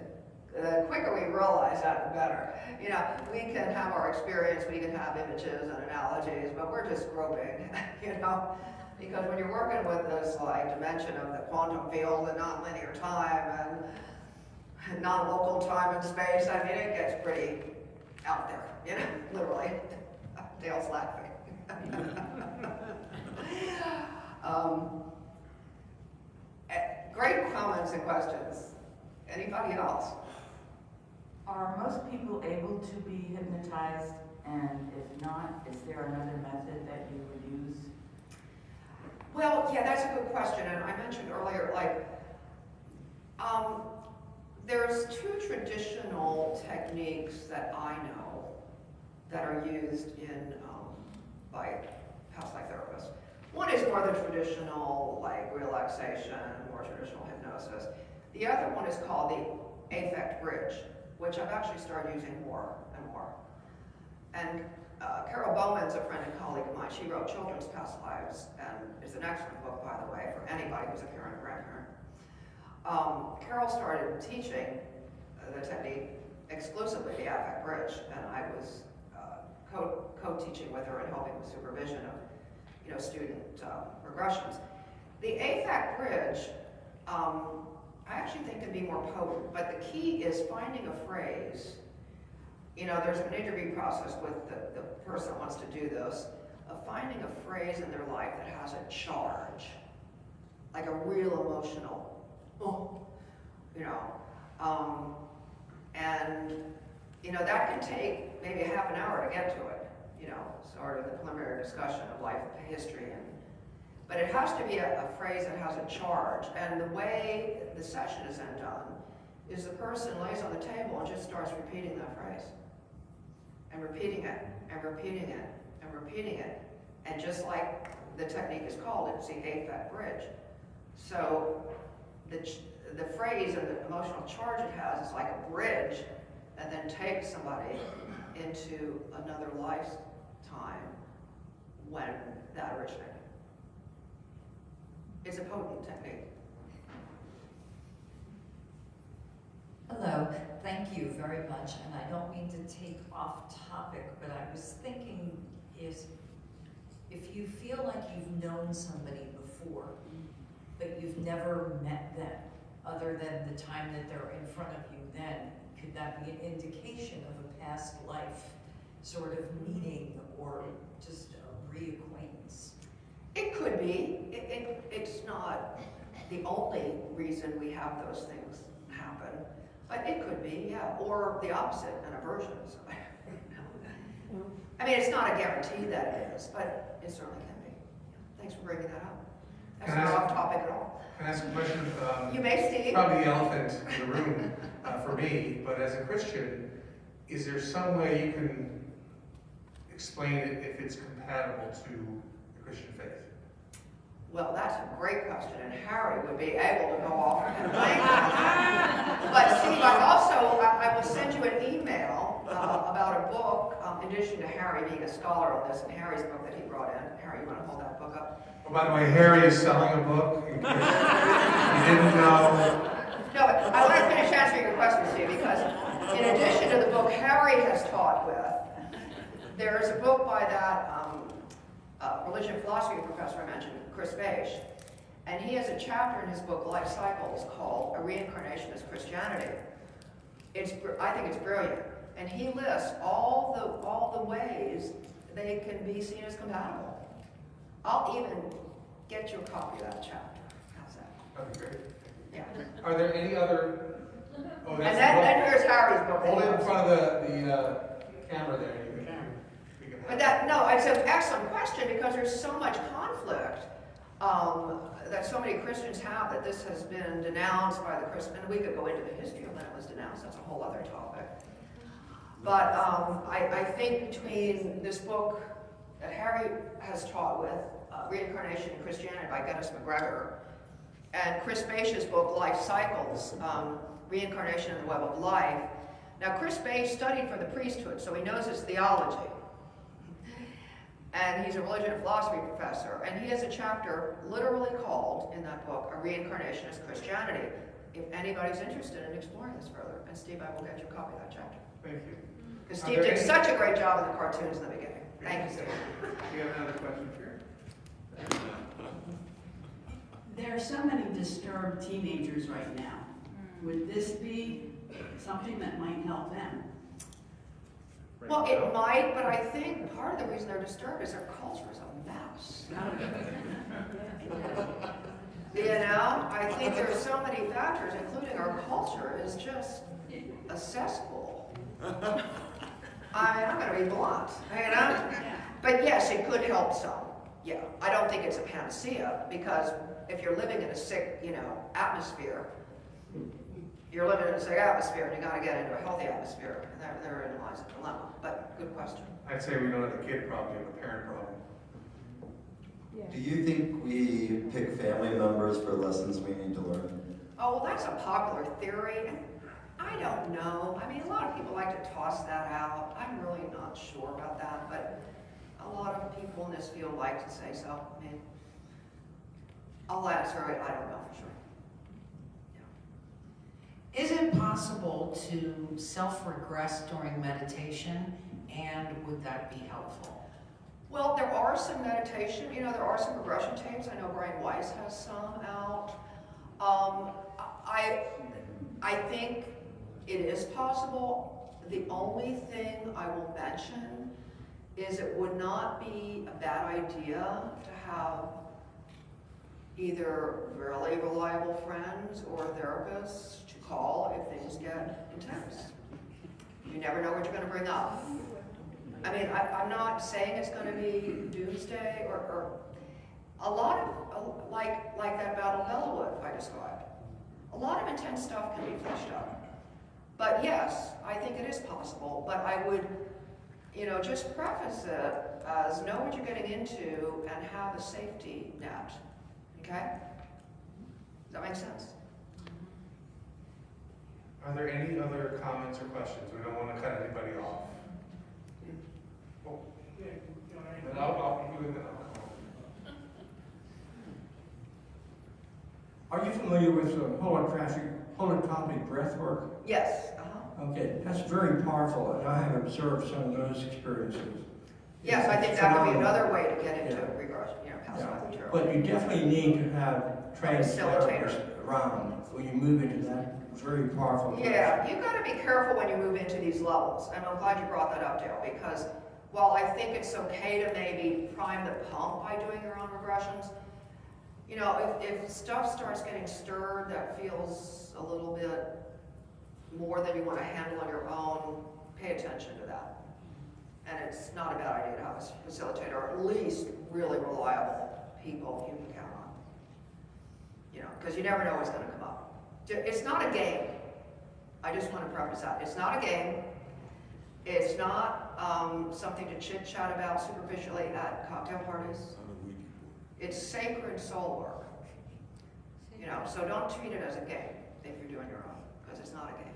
The quicker we realize that, the better. You know, we can have our experience, we can have images and analogies, but we're just groping, you know? Because when you're working with this like dimension of the quantum field and nonlinear time and non-local time and space, I mean, it gets pretty out there, you know, literally. Dale's laughing. Great comments and questions. Anybody else? Are most people able to be hypnotized? And if not, is there another method that you would use? Well, yeah, that's a good question. And I mentioned earlier, like, there's two traditional techniques that I know that are used in by past life therapists. One is more the traditional, like, relaxation, more traditional hypnosis. The other one is called the affect bridge, which I've actually started using more and more. And Carol Bowman's a friend and colleague of mine. She wrote Children's Past Lives, and it's an excellent book, by the way, for anybody who's a parent or grandparent. Carol started teaching the technique exclusively, the affect bridge, and I was co-teaching with her and helping with supervision of, you know, student regressions. The affect bridge, I actually think can be more potent, but the key is finding a phrase. You know, there's an interview process with the person that wants to do this, of finding a phrase in their life that has a charge, like a real emotional, you know, and, you know, that can take maybe a half an hour to get to it, you know, sort of the preliminary discussion of life history. But it has to be a phrase that has a charge, and the way the session is then done is the person lays on the table and just starts repeating that phrase. And repeating it, and repeating it, and repeating it. And just like the technique is called, it's the affect bridge. So the phrase and the emotional charge it has is like a bridge that then takes somebody into another lifetime when that originated. It's a potent technique. Hello, thank you very much, and I don't mean to take off topic, but I was thinking if you feel like you've known somebody before, but you've never met them, other than the time that they're in front of you then, could that be an indication of a past life sort of meeting or just a reacquaintance? It could be. It's not the only reason we have those things happen, but it could be, yeah. Or the opposite, an aversion. I mean, it's not a guarantee that it is, but it certainly can be. Thanks for bringing that up. That's not off topic at all. Can I ask a question? You may, Steve. Probably the elephant in the room for me, but as a Christian, is there some way you can explain it if it's compatible to the Christian faith? Well, that's a great question, and Harry would be able to go off and explain that. But Steve, I will send you an email about a book, in addition to Harry being a scholar on this, and Harry's book that he brought in. Harry, you want to hold that book up? Oh, by the way, Harry is selling a book. In case you didn't know. No, but I want to finish answering your question, Steve, because in addition to the book Harry has taught with, there's a book by that religion and philosophy professor I mentioned, Chris Beisch, and he has a chapter in his book Life Cycles called A Reincarnation as Christianity. I think it's brilliant, and he lists all the ways they can be seen as compatible. I'll even get you a copy of that chapter. How's that? That'd be great. Yeah. Are there any other? Oh, And that's then here's Harry's book. hold it in front of the camera there. We can But it's an excellent question because there's so much conflict that so many Christians have that this has been denounced by the Christian, and we could go into the history of when it was denounced, that's a whole other topic. But I think between this book that Harry has taught with, Reincarnation in Christianity by Dennis McGregor, and Chris Beisch's book, Life Cycles, Reincarnation in the Web of Life. Now, Chris Beisch studied for the priesthood, so he knows his theology. And he's a religion and philosophy professor, and he has a chapter literally called, in that book, A Reincarnation as Christianity. if anybody's interested in exploring this further. And Steve, I will get you a copy of that chapter. Thank you. Because Are Steve there did any- such a great job in the cartoons in the beginning. Thank you, Steve. Do you have another question, Sharon? There are so many disturbed teenagers right now. Would this be something that might help them? Well, it might, but I think part of the reason they're disturbed is their culture is a mess. You know, I think there's so many factors, including our culture, is just a cesspool. I mean, I'm gonna be blunt, you know? But yes, it could help some. Yeah, I don't think it's a panacea, because if you're living in a sick, you know, atmosphere, you're living in a sick atmosphere, and you gotta get into a healthy atmosphere. And therein lies a dilemma. But good question. I'd say we don't have a kid problem, we have a parent problem. Do you think we pick family members for lessons we need to learn? Oh, well, that's a popular theory, and I don't know. I mean, a lot of people like to toss that out. I'm really not sure about that, but a lot of people in this field like to say so. I mean, I'll answer it, I don't know for sure. Is it possible to self-regress during meditation, and would that be helpful? Well, there are some meditation, you know, there are some regression tapes. I know Brian Weiss has some out. I think it is possible. The only thing I will mention is it would not be a bad idea to have either really reliable friends or therapists to call if things get intense. You never know what you're going to bring up. I mean, I'm not saying it's going to be doomsday or a lot of, like that Battle of Elwood I described. A lot of intense stuff can be fleshed out. But yes, I think it is possible, but I would, you know, just preface it as know what you're getting into and have a safety net, okay? Does that make sense? Are there any other comments or questions? We don't want to cut anybody off. Oh, then I'll do it then. Are you familiar with holotropic breath work? Yes. Okay, that's very powerful, and I have observed some of those experiences. Yes, I think It's that would be phenomenal. another way to get into Yeah. regression, you know, Yeah. calcified material. But you definitely need to have trained Facilitator. therapists around when you move into that very powerful place. Yeah, you gotta be careful when you move into these levels, and I'm glad you brought that up, Dale, because while I think it's okay to maybe prime the pump by doing your own regressions, you know, if stuff starts getting stirred that feels a little bit more than you want to handle on your own, pay attention to that. And it's not a bad idea to have a facilitator, or at least really reliable people you can count on. You know, because you never know what's going to come up. It's not a game. I just want to preface that. It's not a game. It's not something to chit-chat about superficially at cocktail parties. It's sacred soul work. You know, so don't treat it as a game if you're doing your own, because it's not a game.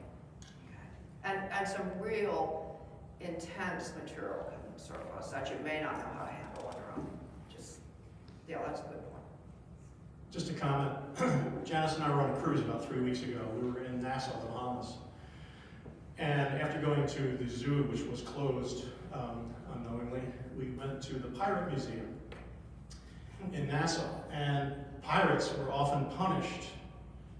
Okay? And some real intense material can surface that you may not know how to handle on your own. Just, yeah, that's a good point. Just a comment. Janice and I were on a cruise about 3 weeks ago. We were in Nassau, the Bahamas. And after going to the zoo, which was closed unknowingly, we went to the Pirate Museum in Nassau. And pirates were often punished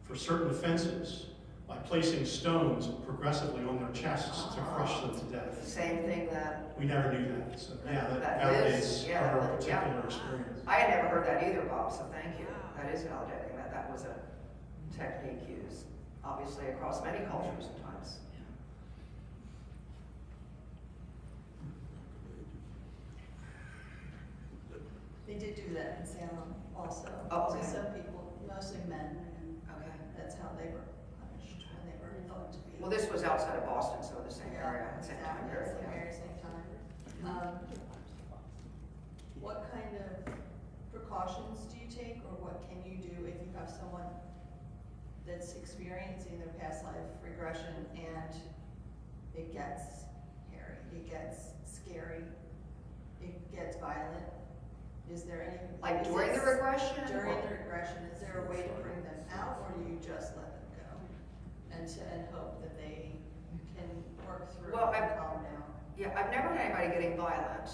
for certain offenses by placing stones progressively on their chests to crush them to death. Same thing that We never knew that. So yeah, that That validates is, yeah, our that- particular yeah. experience. I had never heard that either, Bob, so thank you. That is validating that that was a technique used, obviously, across many cultures and times. They did do that in Salem also. Oh, To okay. some people, mostly men, and Okay. that's how they were punished when they were thought to be. Well, this was outside of Boston, so the same area, same time Exactly, period. it's the yeah. very same time. What kind of precautions do you take, or what can you do if you have someone that's experiencing their past life regression and it gets hairy, it gets scary, it gets violent? Is there any? Like is during it- the regression? During the regression, is there a way to bring them out, or do you just let them go? and hope that they can work through Well, and calm down. Yeah, I've never had anybody getting violent.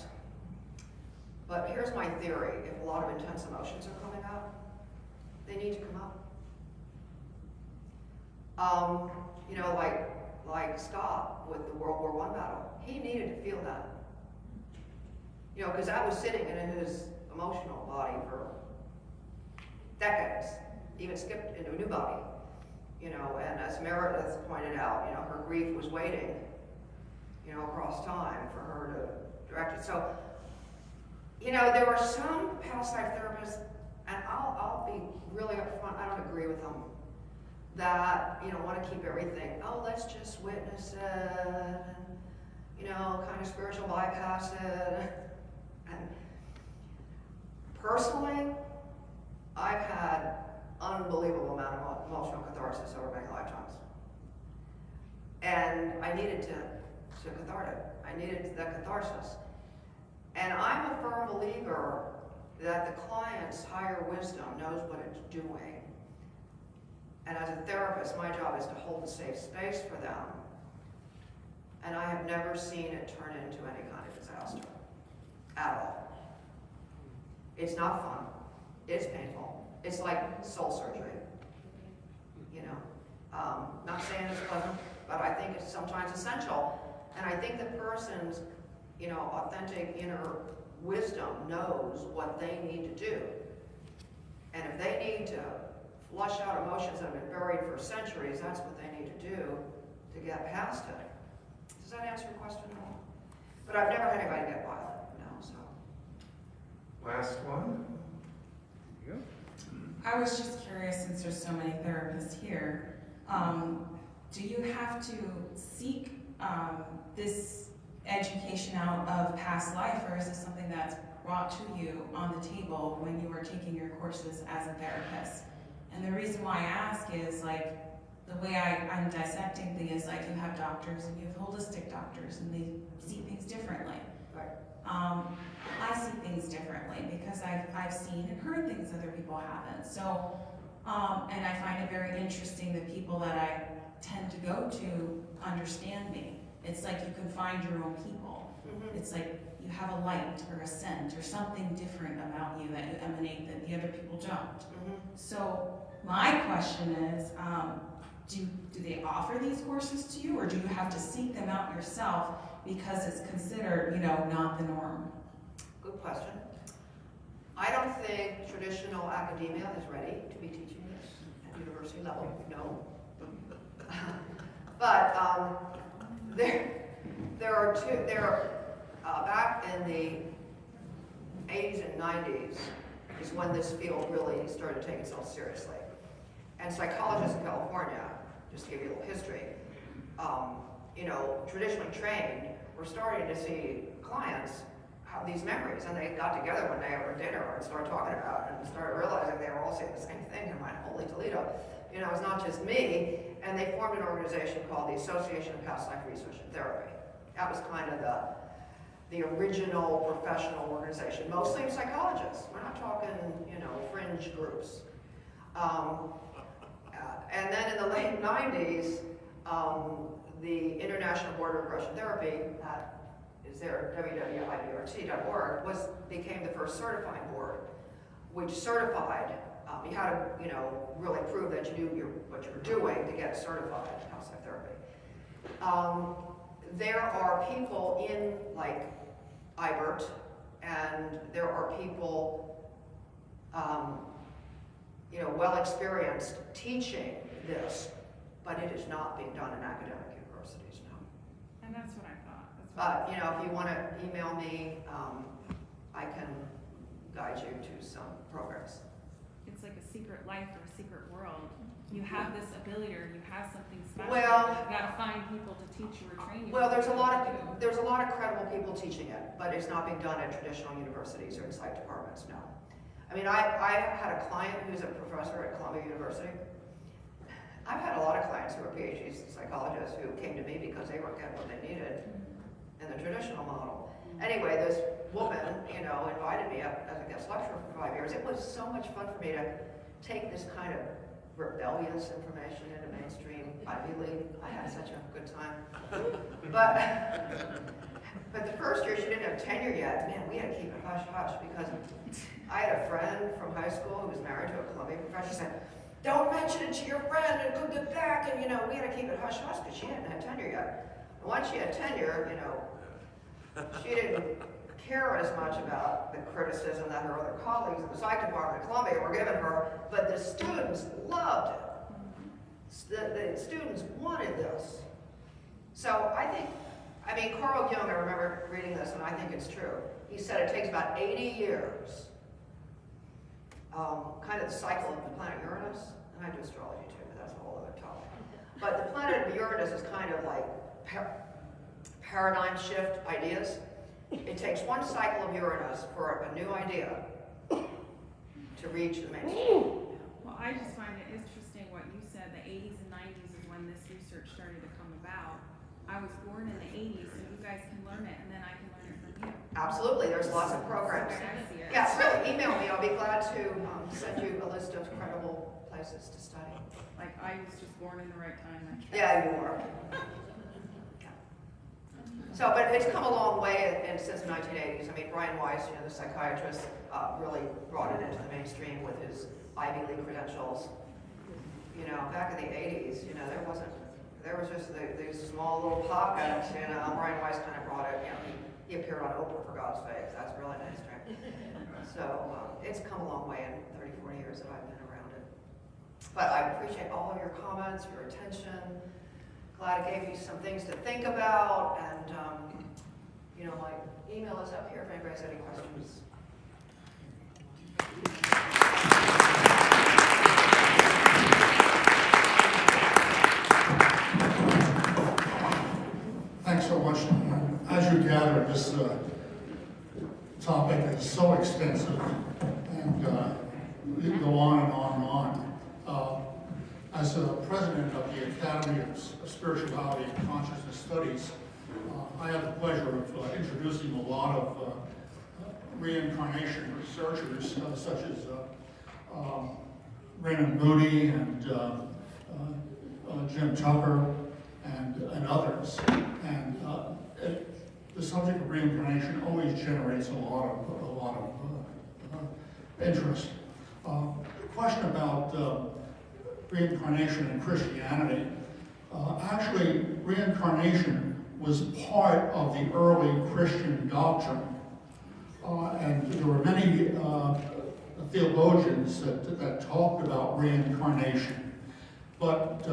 But here's my theory. If a lot of intense emotions are coming up, they need to come up. You know, like Scott with the World War I battle, he needed to feel that. You know, because that was sitting in his emotional body for decades, even skipped into a new body. You know, and as Meredith pointed out, you know, her grief was waiting, you know, across time for her to direct it. So, you know, there are some past life therapists, and I'll be really upfront, I don't agree with them, that, you know, want to keep everything, oh, let's just witness it, and, you know, kind of spiritual bypass it. And personally, I've had unbelievable amount of emotional catharsis over many lifetimes. And I needed to cathartic. I needed that catharsis. And I'm a firm believer that the client's higher wisdom knows what it's doing. And as a therapist, my job is to hold a safe space for them. And I have never seen it turn into any kind of disaster at all. It's not fun. It's painful. It's like soul surgery, you know. Not saying it's pleasant, but I think it's sometimes essential. And I think the person's, you know, authentic inner wisdom knows what they need to do. And if they need to flush out emotions that have been buried for centuries, that's what they need to do to get past it. Does that answer your question at all? But I've never had anybody get violent, no, so. Last one. I was just curious, since there's so many therapists here, do you have to seek this education out of past life, or is this something that's brought to you on the table when you are taking your courses as a therapist? And the reason why I ask is, like, the way I'm dissecting things is, like, you have doctors and you have holistic doctors, and they see things differently. Right. I see things differently because I've seen and heard things other people haven't. So, and I find it very interesting that people that I tend to go to understand me. It's like you can find your own people. Mm-hmm. It's like you have a light or a scent or something different about you that you emanate that the other people don't. Mm-hmm. So my question is, do they offer these courses to you, or do you have to seek them out yourself because it's considered, you know, not the norm? Good question. I don't think traditional academia is ready to be teaching this at university level, no. But back in the 80s and 90s is when this field really started to take itself seriously. And psychologists in California, just to give you a little history, you know, traditionally trained, were starting to see clients have these memories, and they got together one day over dinner and started talking about it and started realizing they were all saying the same thing. And went, holy Toledo, you know, it's not just me. And they formed an organization called the Association of Past Life Research and Therapy. That was kind of the original professional organization, mostly psychologists. We're not talking, you know, fringe groups. And then in the late 90s, the International Board of Regression Therapy, that is there, www.ibrt.org, became the first certifying board, which certified, you had to, you know, really prove that you knew what you were doing to get certified in past life therapy. There are people in, like, IBERT, and there are people, you know, well experienced teaching this, but it is not being done in academic universities, no. And that's what I thought. But, you know, if you want to email me, I can guide you to some programs. It's like a secret life or a secret world. You have this ability, or you have something special. Well, you gotta find people to teach you or train you. Well, there's a lot of credible people teaching it, but it's not being done at traditional universities or in psych departments, no. I mean, I had a client who's a professor at Columbia University. I've had a lot of clients who are PhDs, psychologists, who came to me because they weren't getting what they needed in the traditional model. Anyway, this woman, you know, invited me up as a guest lecturer for 5 years. It was so much fun for me to take this kind of rebellious information into mainstream Ivy League. I had such a good time. But the first year she didn't have tenure yet. Man, we had to keep it hush hush because I had a friend from high school who was married to a Columbia professor. She said, "Don't mention it to your friend and go get back." And we had to keep it hush hush because she hadn't had tenure yet. And once she had tenure, she didn't care as much about the criticism that her other colleagues in the psych department at Columbia were giving her, but the students loved it. The students wanted this. So Carl Jung, I remember reading this, and I think it's true. He said it takes about 80 years, kind of the cycle of the planet Uranus, and I do astrology too, but that's a whole other topic. But the planet Uranus is kind of like paradigm shift ideas. It takes one cycle of Uranus for a new idea to reach the mainstream. Well, I just find it interesting what you said, the 80s and 90s is when this research started to come about. I was born in the 80s, so you guys can learn it, and then I can learn it from you. Absolutely, there's lots of programs. Yeah, really, email me. I'll be glad to send you a list of credible places to study. Like, I was just born in the right time. Yeah, you were. So, but it's come a long way since the 1980s. Brian Weiss, the psychiatrist, really brought it into the mainstream with his Ivy League credentials. Back in the 80s, there was just these small little pockets, Brian Weiss kind of brought it, he appeared on Oprah, for God's sake. That's really mainstream. So, it's come a long way in 30, 40 years that I've been around it. But I appreciate all of your comments, your attention. Glad it gave you some things to think about, and my email is up here if anybody has any questions. Thanks so much. As you gather, this topic is so extensive, and we can go on and on and on. As president of the Academy of Spirituality and Consciousness Studies, I have the pleasure of introducing a lot of reincarnation researchers, such as Raymond Moody and Jim Tucker and others. And the subject of reincarnation always generates a lot of interest. The question about reincarnation in Christianity. Actually, reincarnation was part of the early Christian doctrine. And there were many theologians that talked about reincarnation. But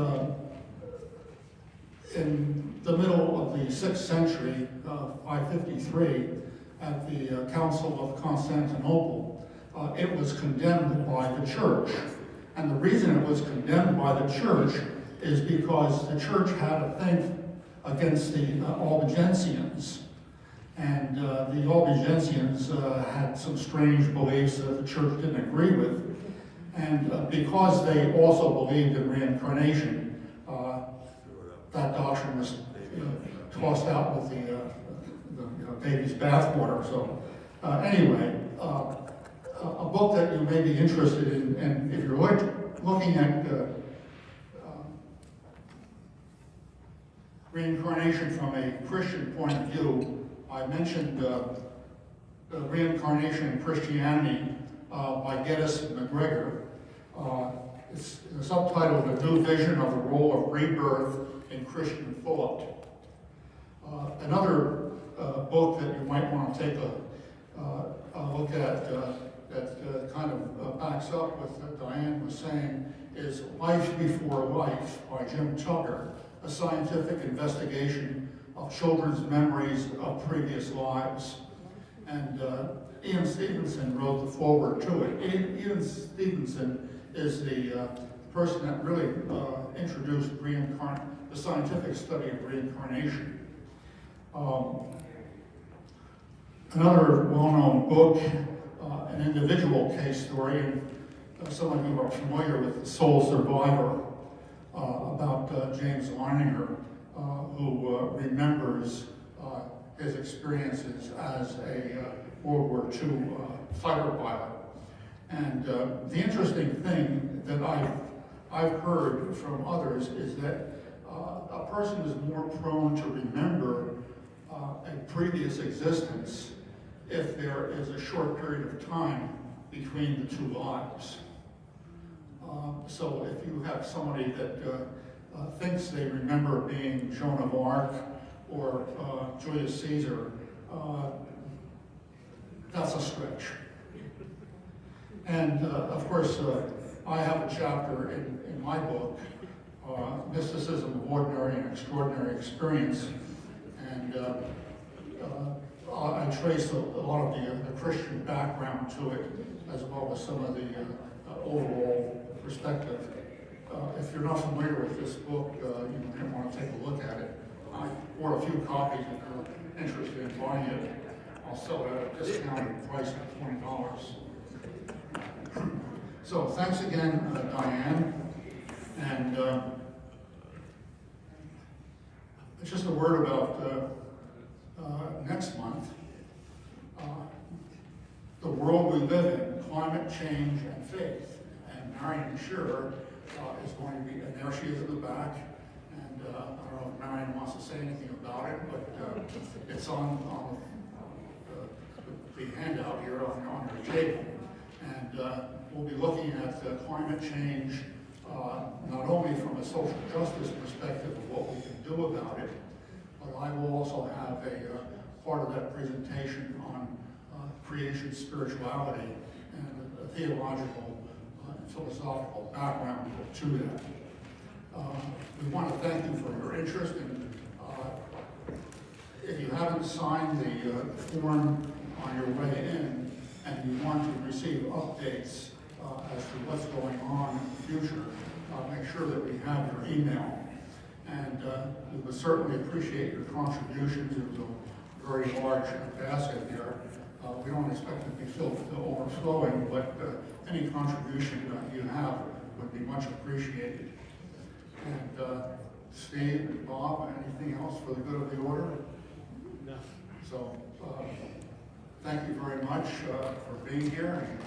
in the middle of the 6th century, 553, at the Council of Constantinople, it was condemned by the church. And the reason it was condemned by the church is because the church had a thing against the Albigensians. And the Albigensians had some strange beliefs that the church didn't agree with. And because they also believed in reincarnation, that doctrine was tossed out with the baby's bathwater. So anyway, a book that you may be interested in, and if you're looking at reincarnation from a Christian point of view, I mentioned Reincarnation in Christianity by Geddes McGregor. It's subtitled A New Vision of the Role of Rebirth in Christian Thought. Another book that you might want to take a look at that kind of backs up what Diane was saying is Life Before Life by Jim Tucker, a scientific investigation of children's memories of previous lives. And Ian Stevenson wrote the foreword to it. Ian Stevenson is the person that really introduced the scientific study of reincarnation. Another well-known book, an individual case story, and some of you are familiar with The Soul Survivor, about James Leininger, who remembers his experiences as a World War II fighter pilot. And the interesting thing that I I've heard from others is that a person is more prone to remember a previous existence if there is a short period of time between the two lives. So if you have somebody that thinks they remember being Joan of Arc or Julius Caesar, that's a stretch. And of course, I have a chapter in my book, Mysticism of Ordinary and Extraordinary Experience, and I trace a lot of the Christian background to it, as well as some of the overall perspective. If you're not familiar with this book, you might want to take a look at it. I bought a few copies if you're interested in buying it. I'll sell it at a discounted price of $20. So thanks again, Diane. And just a word about next month. The world we live in, climate change and faith. And Marion Shearer is going to be, and there she is at the back. And I don't know if Marion wants to say anything about it, but it's on the handout here on your table. And we'll be looking at climate change not only from a social justice perspective of what we can do about it, but I will also have a part of that presentation on creation spirituality and a theological and philosophical background to that. We want to thank you for your interest, and if you haven't signed the form on your way in and you want to receive updates as to what's going on in the future, make sure that we have your email. And we would certainly appreciate your contributions. It was a very large basket there. We don't expect it to be filled to overflowing, but any contribution you have would be much appreciated. And Steve and Bob, anything else for the good of the order? No. So thank you very much for being here. And